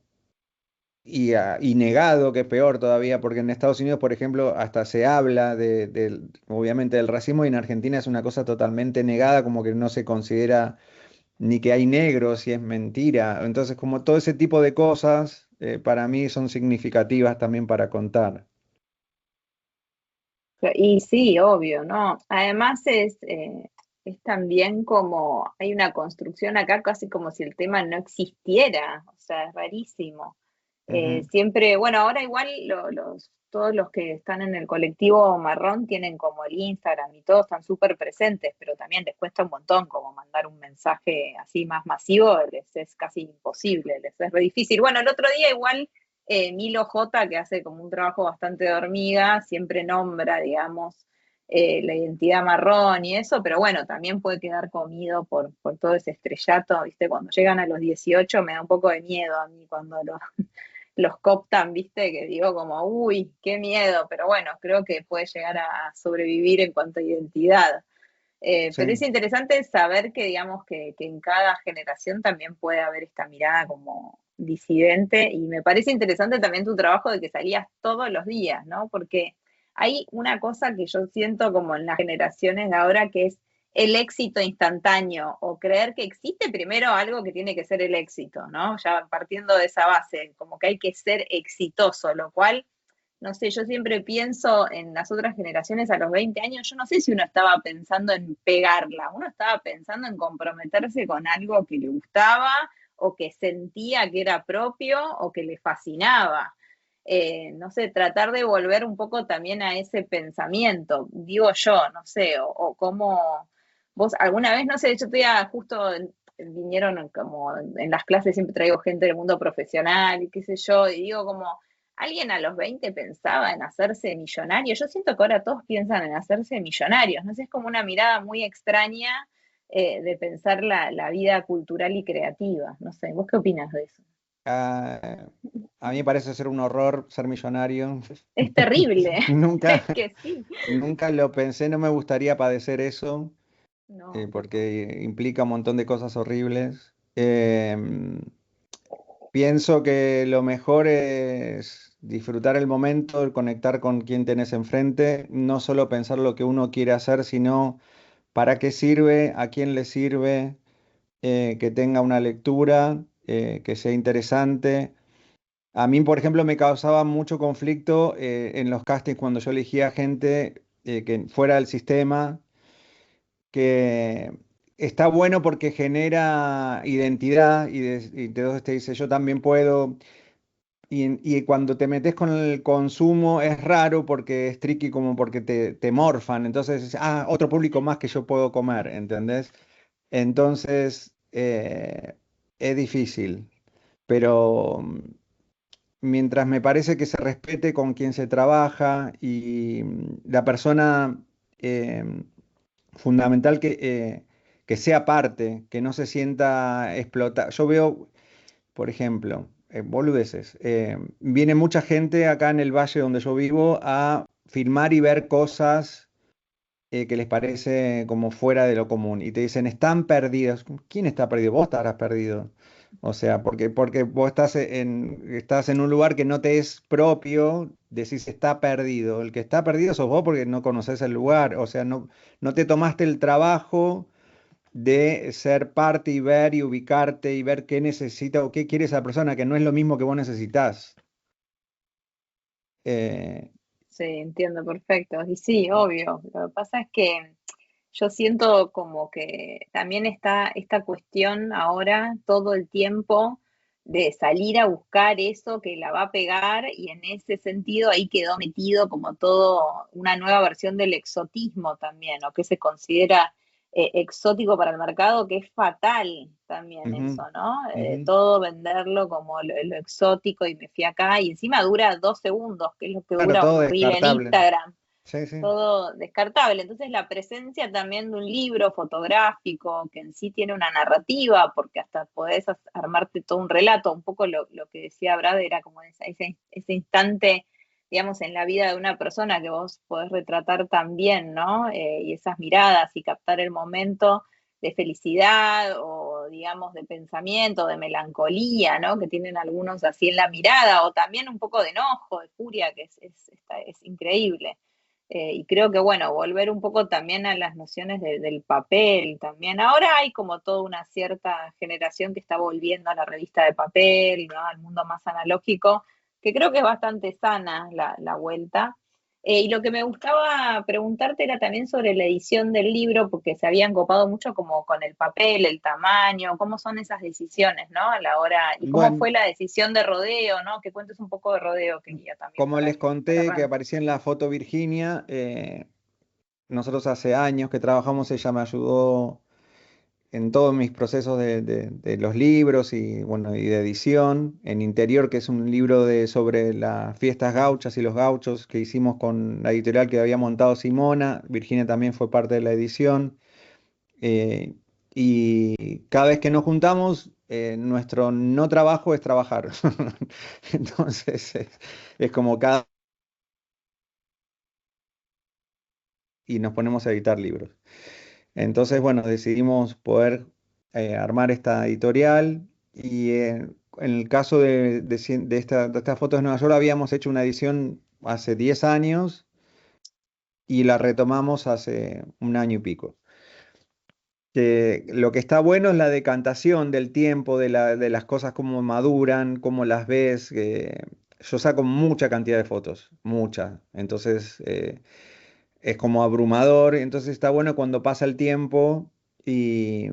y negado, que es peor todavía, porque en Estados Unidos, por ejemplo, hasta se habla obviamente del racismo y en Argentina es una cosa totalmente negada, como que no se considera ni que hay negro, si es mentira. Entonces, como todo ese tipo de cosas, para mí son significativas también para contar. Y sí, obvio, ¿no? Además es también como, hay una construcción acá casi como si el tema no existiera, o sea, es rarísimo. Ujú. Siempre, bueno, ahora igual todos los que están en el colectivo marrón tienen como el Instagram y todos están súper presentes, pero también les cuesta un montón como mandar un mensaje así más masivo, les es casi imposible, les es re difícil. Bueno, el otro día igual Milo J, que hace como un trabajo bastante de hormiga, siempre nombra, digamos, la identidad marrón y eso, pero bueno, también puede quedar comido por todo ese estrellato, ¿viste? Cuando llegan a los 18 me da un poco de miedo a mí cuando los cooptan, ¿viste? Que digo como, uy, qué miedo, pero bueno, creo que puede llegar a sobrevivir en cuanto a identidad. Pero es Sí. interesante saber que, digamos, que en cada generación también puede haber esta mirada como disidente, y me parece interesante también tu trabajo de que salías todos los días, ¿no? Porque hay una cosa que yo siento como en las generaciones de ahora, que es el éxito instantáneo, o creer que existe primero algo que tiene que ser el éxito, ¿no? Ya partiendo de esa base, como que hay que ser exitoso, lo cual no sé, yo siempre pienso en las otras generaciones a los 20 años, yo no sé si uno estaba pensando en pegarla, uno estaba pensando en comprometerse con algo que le gustaba o que sentía que era propio o que le fascinaba. No sé, tratar de volver un poco también a ese pensamiento, digo yo, no sé, o cómo vos alguna vez, no sé, yo todavía justo vinieron como en las clases, siempre traigo gente del mundo profesional y qué sé yo, y digo como ¿alguien a los 20 pensaba en hacerse millonario? Yo siento que ahora todos piensan en hacerse millonarios, no sé, es como una mirada muy extraña de pensar la vida cultural y creativa. No sé, ¿vos qué opinas de eso? Ah, a mí me parece ser un horror ser millonario. Es terrible, Nunca, es que sí. nunca lo pensé, no me gustaría padecer eso, No, porque implica un montón de cosas horribles. Pienso que lo mejor es disfrutar el momento, el conectar con quien tenés enfrente, no solo pensar lo que uno quiere hacer, sino para qué sirve, a quién le sirve, que tenga una lectura, que sea interesante. A mí, por ejemplo, me causaba mucho conflicto en los castings cuando yo elegía gente que fuera del sistema, que está bueno porque genera identidad y de te dice yo también puedo. Y cuando te metes con el consumo es raro porque es tricky como porque te morfan. Entonces, otro público más que yo puedo comer, ¿entendés? Entonces, es difícil. Pero mientras me parece que se respete con quien se trabaja y la persona eh, fundamental que sea parte, que no se sienta explotada. Yo veo, por ejemplo, boludeces. Viene mucha gente acá en el valle donde yo vivo a filmar y ver cosas que les parece como fuera de lo común. Y te dicen, están perdidos. ¿Quién está perdido? Vos estarás perdido. O sea, porque vos estás en un lugar que no te es propio, decís está perdido. El que está perdido sos vos porque no conoces el lugar. O sea, no te tomaste el trabajo de ser parte y ver y ubicarte y ver qué necesita o qué quiere esa persona, que no es lo mismo que vos necesitas. Eh, sí, entiendo perfecto. Y sí, obvio. Lo que pasa es que yo siento como que también está esta cuestión ahora todo el tiempo de salir a buscar eso que la va a pegar, y en ese sentido ahí quedó metido como todo una nueva versión del exotismo también, o que se considera exótico para el mercado, que es fatal también ujú, eso, ¿no? ujú. Todo venderlo como lo exótico y me fui acá, y encima dura 2 segundos, que es lo que Claro, dura todo un reel en descartable. Instagram, Sí, sí. todo descartable. Entonces la presencia también de un libro fotográfico que en sí tiene una narrativa, porque hasta podés armarte todo un relato, un poco lo que decía Brad era como ese instante, digamos, en la vida de una persona que vos podés retratar también, ¿no? Y esas miradas y captar el momento de felicidad o, digamos, de pensamiento, de melancolía, ¿no? Que tienen algunos así en la mirada, o también un poco de enojo, de furia, que es increíble. Y creo que, bueno, volver un poco también a las nociones del papel también. Ahora hay como toda una cierta generación que está volviendo a la revista de papel, ¿no? Al mundo más analógico, que creo que es bastante sana la vuelta. Y lo que me gustaba preguntarte era también sobre la edición del libro, porque se habían copado mucho como con el papel, el tamaño, cómo son esas decisiones, ¿no? A la hora, y cómo Bueno, fue la decisión de Rodeo, ¿no? Que cuentes un poco de Rodeo, quería también como les para conté que arrancar. aparecía en la foto Virginia, nosotros hace años que trabajamos, ella me ayudó en todos mis procesos de los libros y, bueno, y de edición. En Interior, que es un libro sobre las fiestas gauchas y los gauchos que hicimos con la editorial que había montado Simona. Virginia también fue parte de la edición. eh, y cada vez que nos juntamos, nuestro no trabajo es trabajar. Entonces, es como cada... y nos ponemos a editar libros. Entonces, bueno, decidimos poder armar esta editorial y en el caso de estas fotos de Nueva York habíamos hecho una edición hace 10 años y la retomamos hace un año y pico. Que lo que está bueno es la decantación del tiempo, de las cosas, cómo maduran, cómo las ves. Yo saco mucha cantidad de fotos, mucha. Entonces, es como abrumador, entonces está bueno cuando pasa el tiempo y,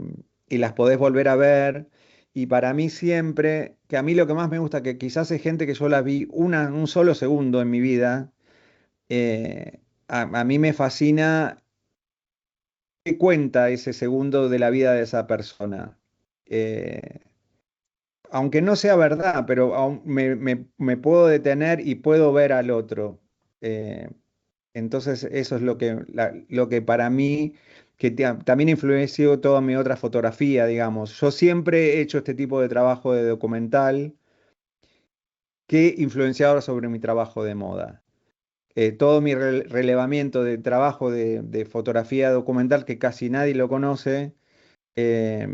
y las podés volver a ver. Y para mí siempre, que a mí lo que más me gusta, que quizás es gente que yo las vi un solo segundo en mi vida, a mí me fascina qué cuenta ese segundo de la vida de esa persona. Eh, Aunque no sea verdad, pero me puedo detener y puedo ver al otro. Eh, Entonces, eso es lo que para mí, también influenció toda mi otra fotografía, digamos. Yo siempre he hecho este tipo de trabajo de documental que influenciado sobre mi trabajo de moda. Todo mi relevamiento de trabajo de fotografía documental, que casi nadie lo conoce, eh,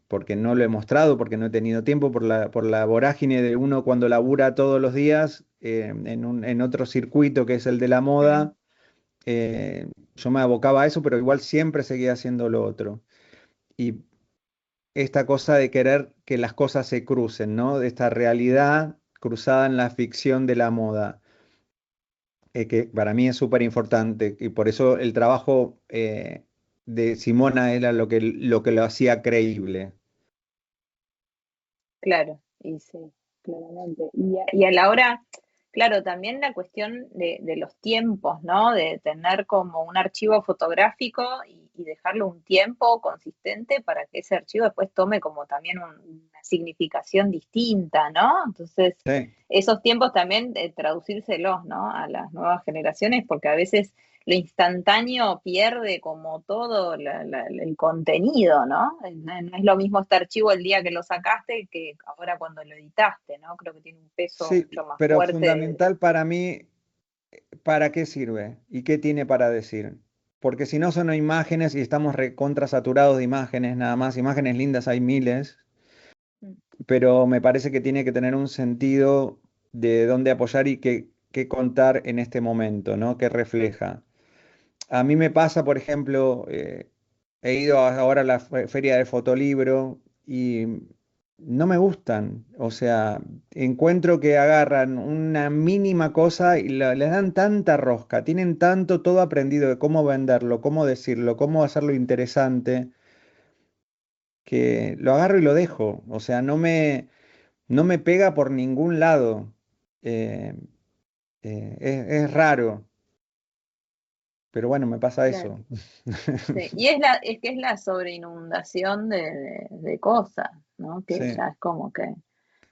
porque no lo he mostrado, porque no he tenido tiempo, por la vorágine de uno cuando labura todos los días en otro circuito que es el de la Mm, moda. Yo me abocaba a eso, pero igual siempre seguía haciendo lo otro. Y esta cosa de querer que las cosas se crucen, ¿no? De esta realidad cruzada en la ficción de la moda, que para mí es súper importante. Y por eso el trabajo de Simona era lo que lo hacía creíble. claro, y sí, claramente. Y a la hora, claro, también la cuestión de los tiempos, ¿no? De tener como un archivo fotográfico y dejarlo un tiempo consistente para que ese archivo después tome como también una significación distinta, ¿no? Entonces, Sí. esos tiempos también traducírselos, ¿no? A las nuevas generaciones, porque a veces lo instantáneo pierde como todo el contenido, ¿no? No es lo mismo este archivo el día que lo sacaste que ahora cuando lo editaste, ¿no? Creo que tiene un peso Sí, mucho más pero fuerte. fundamental para mí, ¿para qué sirve? ¿Y qué tiene para decir? Porque si no son imágenes y estamos recontra saturados de imágenes, nada más, imágenes lindas hay miles, pero me parece que tiene que tener un sentido de dónde apoyar y qué contar en este momento, ¿no? ¿Qué refleja? A mí me pasa, por ejemplo, he ido ahora a la feria de fotolibro y no me gustan. O sea, encuentro que agarran una mínima cosa y le dan tanta rosca, tienen tanto todo aprendido de cómo venderlo, cómo decirlo, cómo hacerlo interesante, que lo agarro y lo dejo. O sea, no me pega por ningún lado. Eh, es raro, pero bueno, me pasa Claro. eso. Sí. Y es que es la sobreinundación de cosas, ¿no? Que Sí. ya es como que.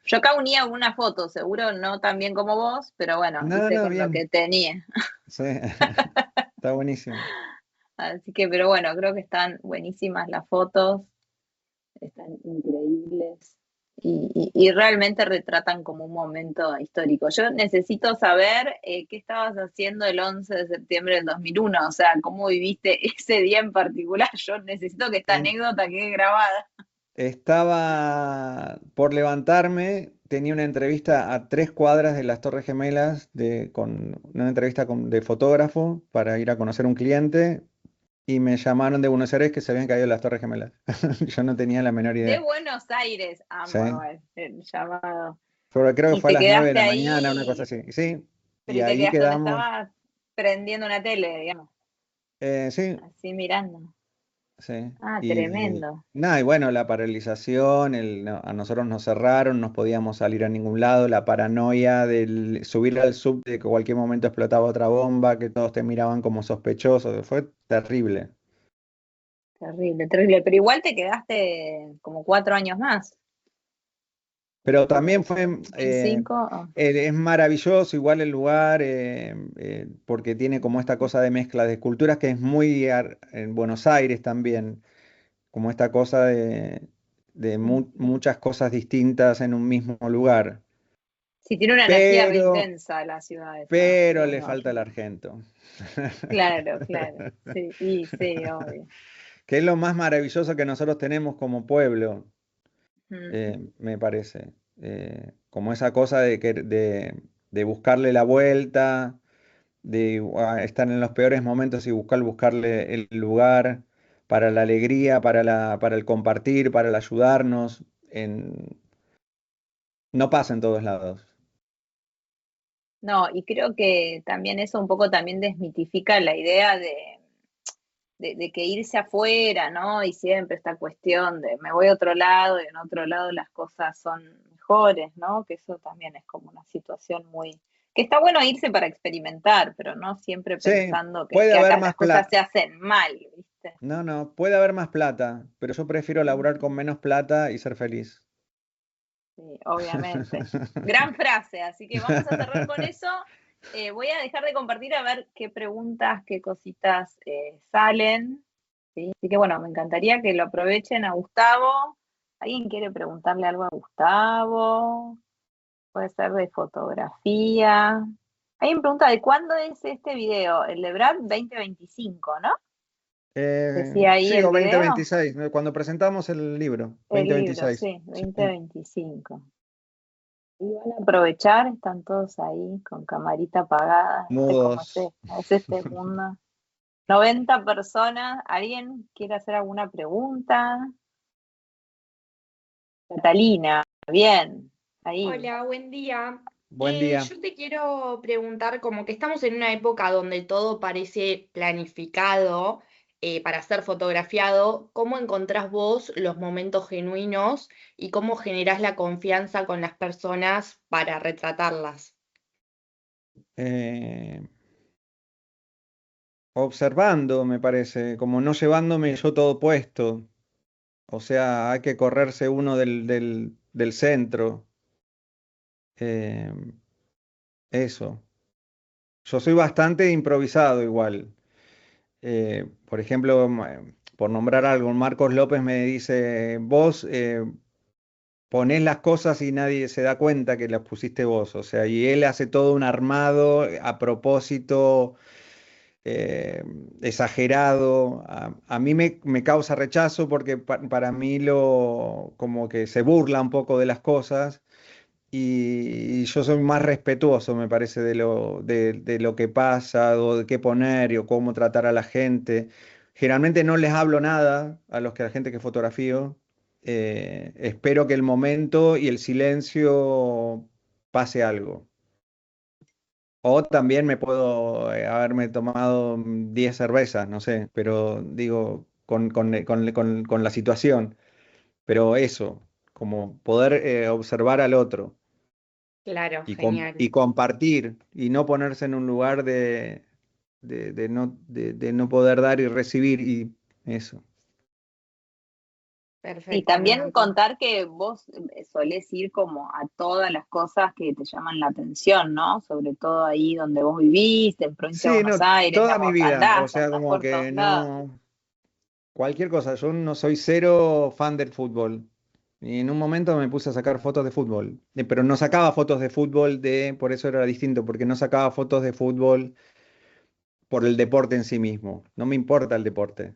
Yo acá unía una foto, seguro no tan bien como vos, pero bueno, No, hice no, con lo bien. que tenía. Sí, está buenísimo. Así que, pero bueno, creo que están buenísimas las fotos, están increíbles y realmente retratan como un momento histórico. Yo necesito saber qué estabas haciendo el 11 de septiembre del 2001, o sea, cómo viviste ese día en particular. Yo necesito que esta En, anécdota quede grabada. Estaba por levantarme, tenía una entrevista a 3 cuadras de las Torres Gemelas, con una entrevista de fotógrafo para ir a conocer un cliente, y me llamaron de Buenos Aires que se habían caído las Torres Gemelas. Yo no tenía la menor De idea. Buenos Aires, Sí. amo igual el llamado. Pero creo que Y fue a te las 9 de quedaste la mañana, una cosa ahí, así. Sí, pero y y te ahí quedaste donde quedamos. estabas prendiendo una tele, digamos, Sí, así mirando. sí. Ah, Y tremendo. nada, y bueno, la paralización, a nosotros nos cerraron, no podíamos salir a ningún lado, la paranoia del subir al subte, de que cualquier momento explotaba otra bomba, que todos te miraban como sospechoso, fue terrible. Terrible, terrible. Pero igual te quedaste como 4 años más. Pero también fue, 2005. es maravilloso igual el lugar, porque tiene como esta cosa de mezcla de culturas que es muy en Buenos Aires también, como esta cosa de muchas cosas distintas en un mismo lugar. Sí, tiene una energía re Pero, intensa la ciudad esa, pero le Buenos falta el Aires. argento, Claro, claro. Sí, y sí, obvio. que es lo más maravilloso que nosotros tenemos como pueblo, Mm. me parece. Como esa cosa de buscarle la vuelta, de estar en los peores momentos y buscarle el lugar para la alegría, para el compartir, para el ayudarnos. No pasa en todos lados. No, y creo que también eso un poco también desmitifica la idea de que irse afuera, ¿no? Y siempre esta cuestión de me voy a otro lado y en otro lado las cosas son mejores, ¿no? Que eso también es como una situación muy... que está bueno irse para experimentar, pero no siempre Sí, pensando puede que haber acá más las cosas plata. se hacen mal, ¿viste? No, no, puede haber más plata, pero yo prefiero laburar con menos plata y ser feliz. Sí, obviamente. Gran frase, así que vamos a cerrar con eso. Voy a dejar de compartir a ver qué preguntas, qué cositas salen. ¿Sí? Así que bueno, me encantaría que lo aprovechen a Gustavo. ¿Alguien quiere preguntarle algo a Gustavo? Puede ser de fotografía. Alguien pregunta de cuándo es este video, el de Brad 2025, ¿no? Decía ahí Sí, el o video. 2026, cuando presentamos el libro, El libro, 2026. sí, Sí. 2025. Y van a aprovechar, están todos ahí con camarita apagada, ¿viste cómo Mudos. es este mundo? 90 personas, ¿alguien quiere hacer alguna pregunta? Catalina, bien, ahí. Hola, buen día. Buen día. Yo te quiero preguntar, como que estamos en una época donde todo parece planificado para ser fotografiado, ¿cómo encontrás vos los momentos genuinos y cómo generás la confianza con las personas para retratarlas? Eh, Observando, me parece, como no llevándome yo todo puesto. O sea, hay que correrse uno del centro. Eh, Eso. Yo soy bastante improvisado igual. Por ejemplo, por nombrar algo, Marcos López me dice, vos ponés las cosas y nadie se da cuenta que las pusiste vos. O sea, y él hace todo un armado a propósito, eh, exagerado. A mí me causa rechazo porque para mí como que se burla un poco de las cosas. Y yo soy más respetuoso, me parece, de lo que pasa, o de qué poner, o cómo tratar a la gente. Generalmente no les hablo nada a la gente que fotografío. Espero que el momento y el silencio pase algo. O también me puedo haberme tomado 10 cervezas, no sé, pero digo, con la situación. Pero eso, como poder observar al otro. Claro, Y genial. compartir y no ponerse en un lugar de no poder dar y recibir y eso. Y Perfecto, me también encantó. contar que vos solés ir como a todas las cosas que te llaman la atención, ¿no? Sobre todo ahí donde vos vivís, en provincia de Sí, Buenos no, Aires, toda mi digamos, vida, o sea, andás como por todos que lados. no, cualquier cosa, yo no soy cero fan del fútbol. Y en un momento me puse a sacar fotos de fútbol, pero no sacaba fotos de fútbol por eso era distinto, porque no sacaba fotos de fútbol por el deporte en sí mismo, no me importa el deporte.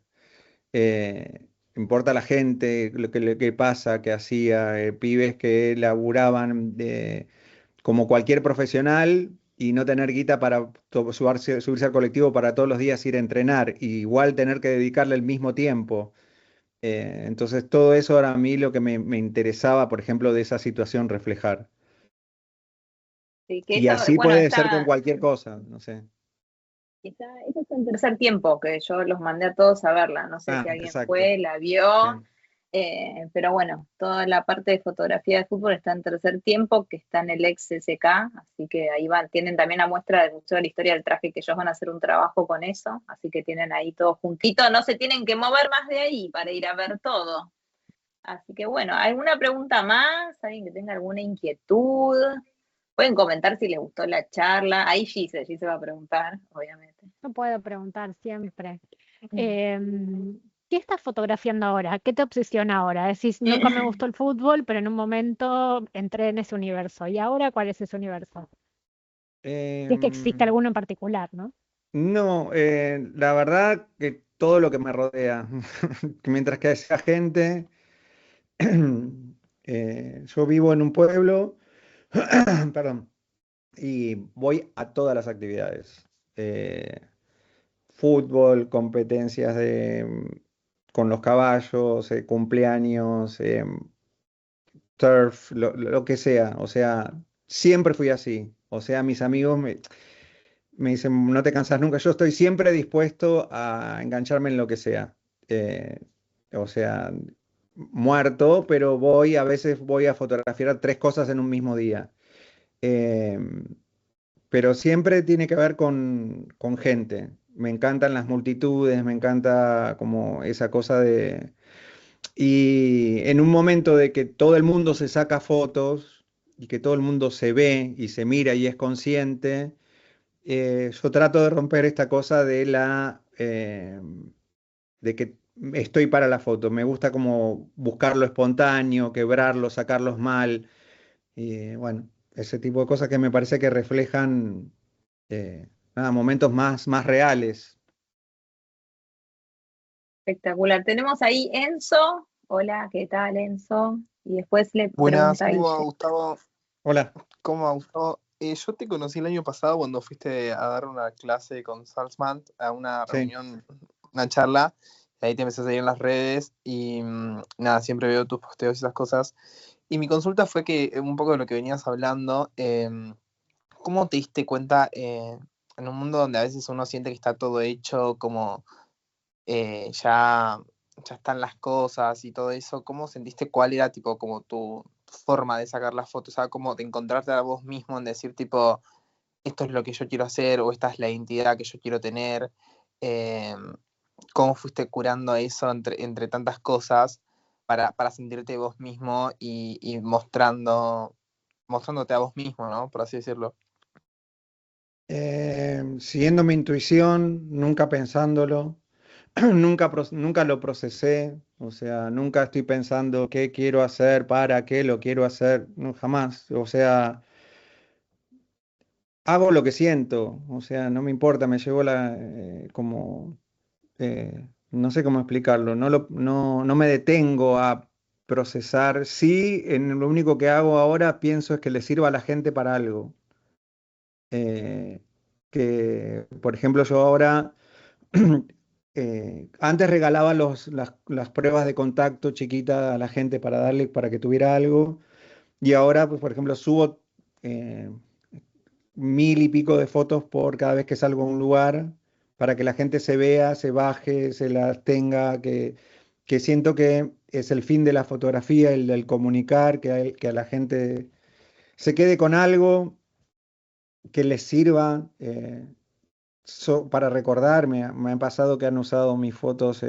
importa la gente, lo que pasa, que hacía, pibes que laburaban como cualquier profesional y no tener guita para subirse al colectivo para todos los días ir a entrenar, y igual tener que dedicarle el mismo tiempo. Entonces todo eso era a mí lo que me interesaba, por ejemplo, de esa situación reflejar. Sí, que Y eso, así bueno, puede ser con cualquier cosa, no sé. eso está en tercer tiempo, que yo los mandé a todos a verla. No sé Ah, si alguien exacto. fue, la Sí. vio, pero bueno, toda la parte de fotografía de fútbol está en tercer tiempo, que está en el ex CCK, así que ahí van, tienen también la muestra del Museo de la Historia del Traje, que ellos van a hacer un trabajo con eso, así que tienen ahí todo juntito, no se tienen que mover más de ahí para ir a ver todo. Así que bueno, ¿alguna pregunta más? ¿Alguien que tenga alguna inquietud? Pueden comentar si les gustó la charla. Ahí Gise va a preguntar, obviamente. No puedo preguntar siempre. ¿Qué estás fotografiando ahora? ¿Qué te obsesiona ahora? Decís, nunca me gustó el fútbol, pero en un momento entré en ese universo. ¿Y ahora cuál es ese universo? Si es que existe Em, alguno en particular, ¿no? no, la verdad que todo lo que me rodea, mientras que sea gente, yo vivo en un pueblo, perdón, y voy a todas las actividades. Fútbol, competencias con los caballos, cumpleaños, surf, lo que sea. O sea, siempre fui así. O sea, mis amigos me dicen, no te cansas nunca. Yo estoy siempre dispuesto a engancharme en lo que sea. Eh, o sea, muerto, pero a veces voy a fotografiar tres cosas en un mismo día. Eh, pero siempre tiene que ver con gente. Me encantan las multitudes, me encanta como esa cosa de... Y en un momento de que todo el mundo se saca fotos y que todo el mundo se ve y se mira y es consciente, yo trato de romper esta cosa de que estoy para la foto. Me gusta como buscar lo espontáneo, quebrarlo, sacarlos mal. Y bueno, ese tipo de cosas que me parece que reflejan nada, momentos más reales. Espectacular. Tenemos ahí Enzo. Hola, ¿qué tal, Enzo? Y después le Buenas, pregunta a ¿cómo va, Guille. Gustavo? Hola. ¿Cómo va, Gustavo? Yo te conocí el año pasado cuando fuiste a dar una clase con Salzman, a una Sí. reunión, una charla. Ahí te empecé a seguir en las redes y nada, siempre veo tus posteos y esas cosas. Y mi consulta fue que un poco de lo que venías hablando, ¿cómo te diste cuenta en un mundo donde a veces uno siente que está todo hecho, como ya están las cosas y todo eso? ¿Cómo sentiste cuál era tipo como tu forma de sacar las fotos? O sea, cómo de encontrarte a vos mismo en decir tipo, esto es lo que yo quiero hacer o esta es la identidad que yo quiero tener. Eh, ¿Cómo fuiste curando eso entre tantas cosas para sentirte vos mismo y mostrándote a vos mismo, ¿no? Por así decirlo. Siguiendo mi intuición, nunca pensándolo, nunca lo procesé, o sea, nunca estoy pensando qué quiero hacer, para qué lo quiero hacer, no, jamás. O sea, hago lo que siento, o sea, no me importa, me llevo no sé cómo explicarlo, no me detengo a procesar. Sí, lo único que hago ahora pienso es que le sirva a la gente para algo. Eh, que, por ejemplo, yo ahora, antes regalaba las pruebas de contacto chiquitas a la gente para darle, para que tuviera algo, y ahora, pues, por ejemplo, subo eh, 1000 y pico de fotos por cada vez que salgo a un lugar, para que la gente se vea, se baje, se las tenga, que siento que es el fin de la fotografía, el del comunicar, que a la gente se quede con algo que les sirva. Para recordar, me ha pasado que han usado mis fotos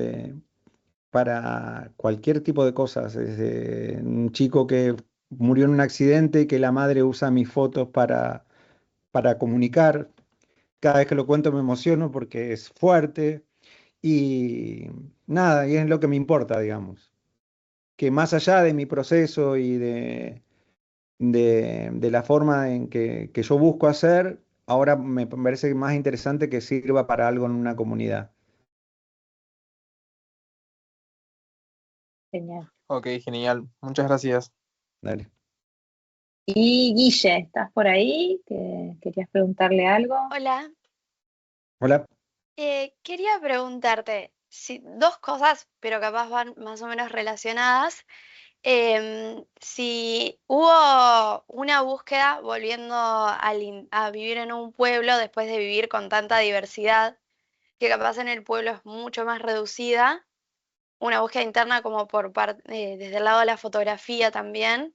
para cualquier tipo de cosas, desde un chico que murió en un accidente y que la madre usa mis fotos para comunicar. Cada vez que lo cuento me emociono porque es fuerte y nada, y es lo que me importa, digamos. Que más allá de mi proceso y de la forma en que yo busco hacer, ahora me parece más interesante que sirva para algo en una comunidad. Genial. Ok, genial. Muchas gracias. Dale. Y Guille, ¿estás por ahí? ¿Querías preguntarle algo? Hola, Hola. quería preguntarte dos cosas, pero capaz van más o menos relacionadas. Si hubo una búsqueda volviendo a vivir en un pueblo después de vivir con tanta diversidad, que capaz en el pueblo es mucho más reducida, una búsqueda interna como por parte, desde el lado de la fotografía también,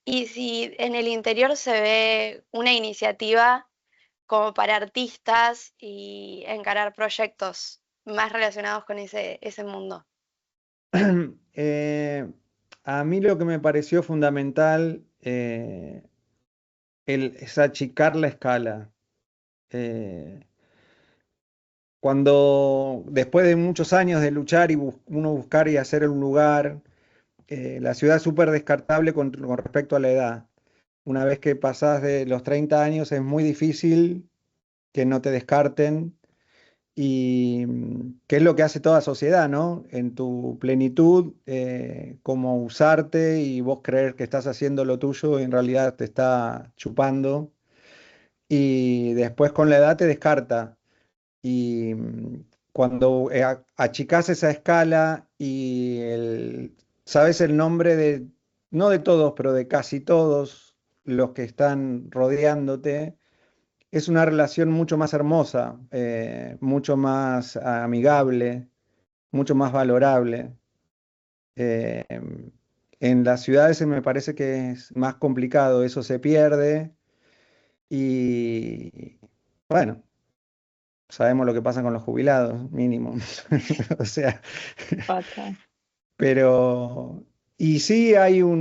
y si en el interior se ve una iniciativa como para artistas y encarar proyectos más relacionados con ese mundo. Eh, a mí lo que me pareció fundamental es achicar la escala. Eh, Cuando después de muchos años de luchar y uno buscar y hacer un lugar, la ciudad es súper descartable con respecto a la edad. Una vez que pasás de los 30 años es muy difícil que no te descarten y que es lo que hace toda sociedad, ¿no? En tu plenitud, como usarte y vos creer que estás haciendo lo tuyo y en realidad te está chupando y después con la edad te descarta. Y cuando achicás esa escala y sabes el nombre de, no de todos, pero de casi todos los que están rodeándote, es una relación mucho más hermosa, mucho más amigable, mucho más valorable. Eh, en las ciudades me parece que es más complicado, eso se pierde y bueno. Sabemos lo que pasa con los jubilados, mínimo. O sea, Pata. pero, y sí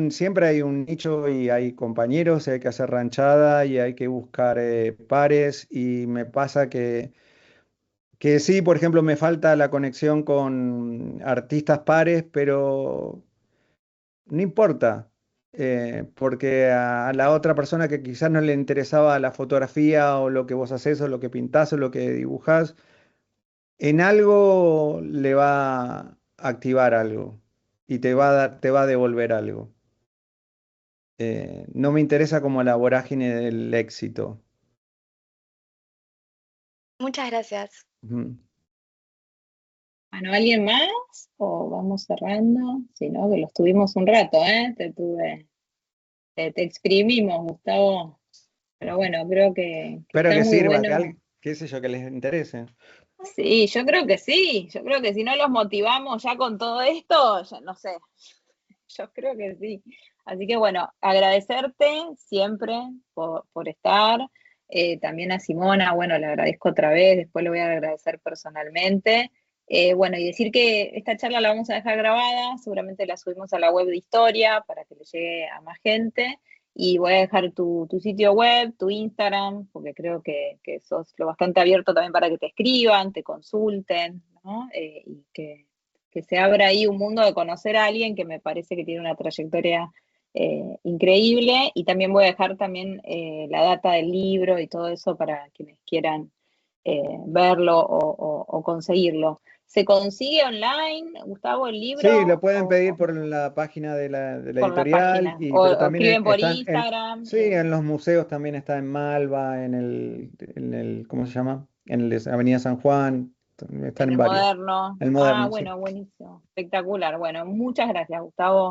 siempre hay un nicho y hay compañeros, y hay que hacer ranchada y hay que buscar pares y me pasa que sí, por ejemplo, me falta la conexión con artistas pares, pero no importa, porque a la otra persona que quizás no le interesaba la fotografía o lo que vos haces o lo que pintás o lo que dibujás, en algo le va a activar algo y te va a devolver algo. No me interesa como la vorágine del éxito. Muchas gracias. Ujú. Bueno, ¿alguien más? ¿O vamos cerrando? Si no, que los tuvimos un rato, ¿eh? Te exprimimos, Gustavo. Pero bueno, creo que Espero está que muy sirva, bueno. qué sé yo, que les interese. Sí, yo creo que sí. Yo creo que si no los motivamos ya con todo esto, ya no sé. Yo creo que sí. Así que bueno, agradecerte siempre por estar. También a Simona, bueno, le agradezco otra vez, después le voy a agradecer personalmente. Bueno, y decir que esta charla la vamos a dejar grabada, seguramente la subimos a la web de Historia para que le llegue a más gente. Y voy a dejar tu sitio web, tu Instagram, porque creo que sos lo bastante abierto también para que te escriban, te consulten, ¿no? Y que se abra ahí un mundo de conocer a alguien que me parece que tiene una trayectoria increíble. Y también voy a dejar también la data del libro y todo eso para quienes quieran verlo o conseguirlo. ¿Se consigue online, Gustavo, el Sí, lo libro? pueden pedir por la página de la Por la editorial, página? pero O también escriben por están Instagram? sí, en los museos también está en Malva, ¿cómo se llama? En el de Avenida San Juan, están En en el varios. Moderno. El Ah, Moderno, sí. bueno, buenísimo. Espectacular. Bueno, muchas gracias, Gustavo.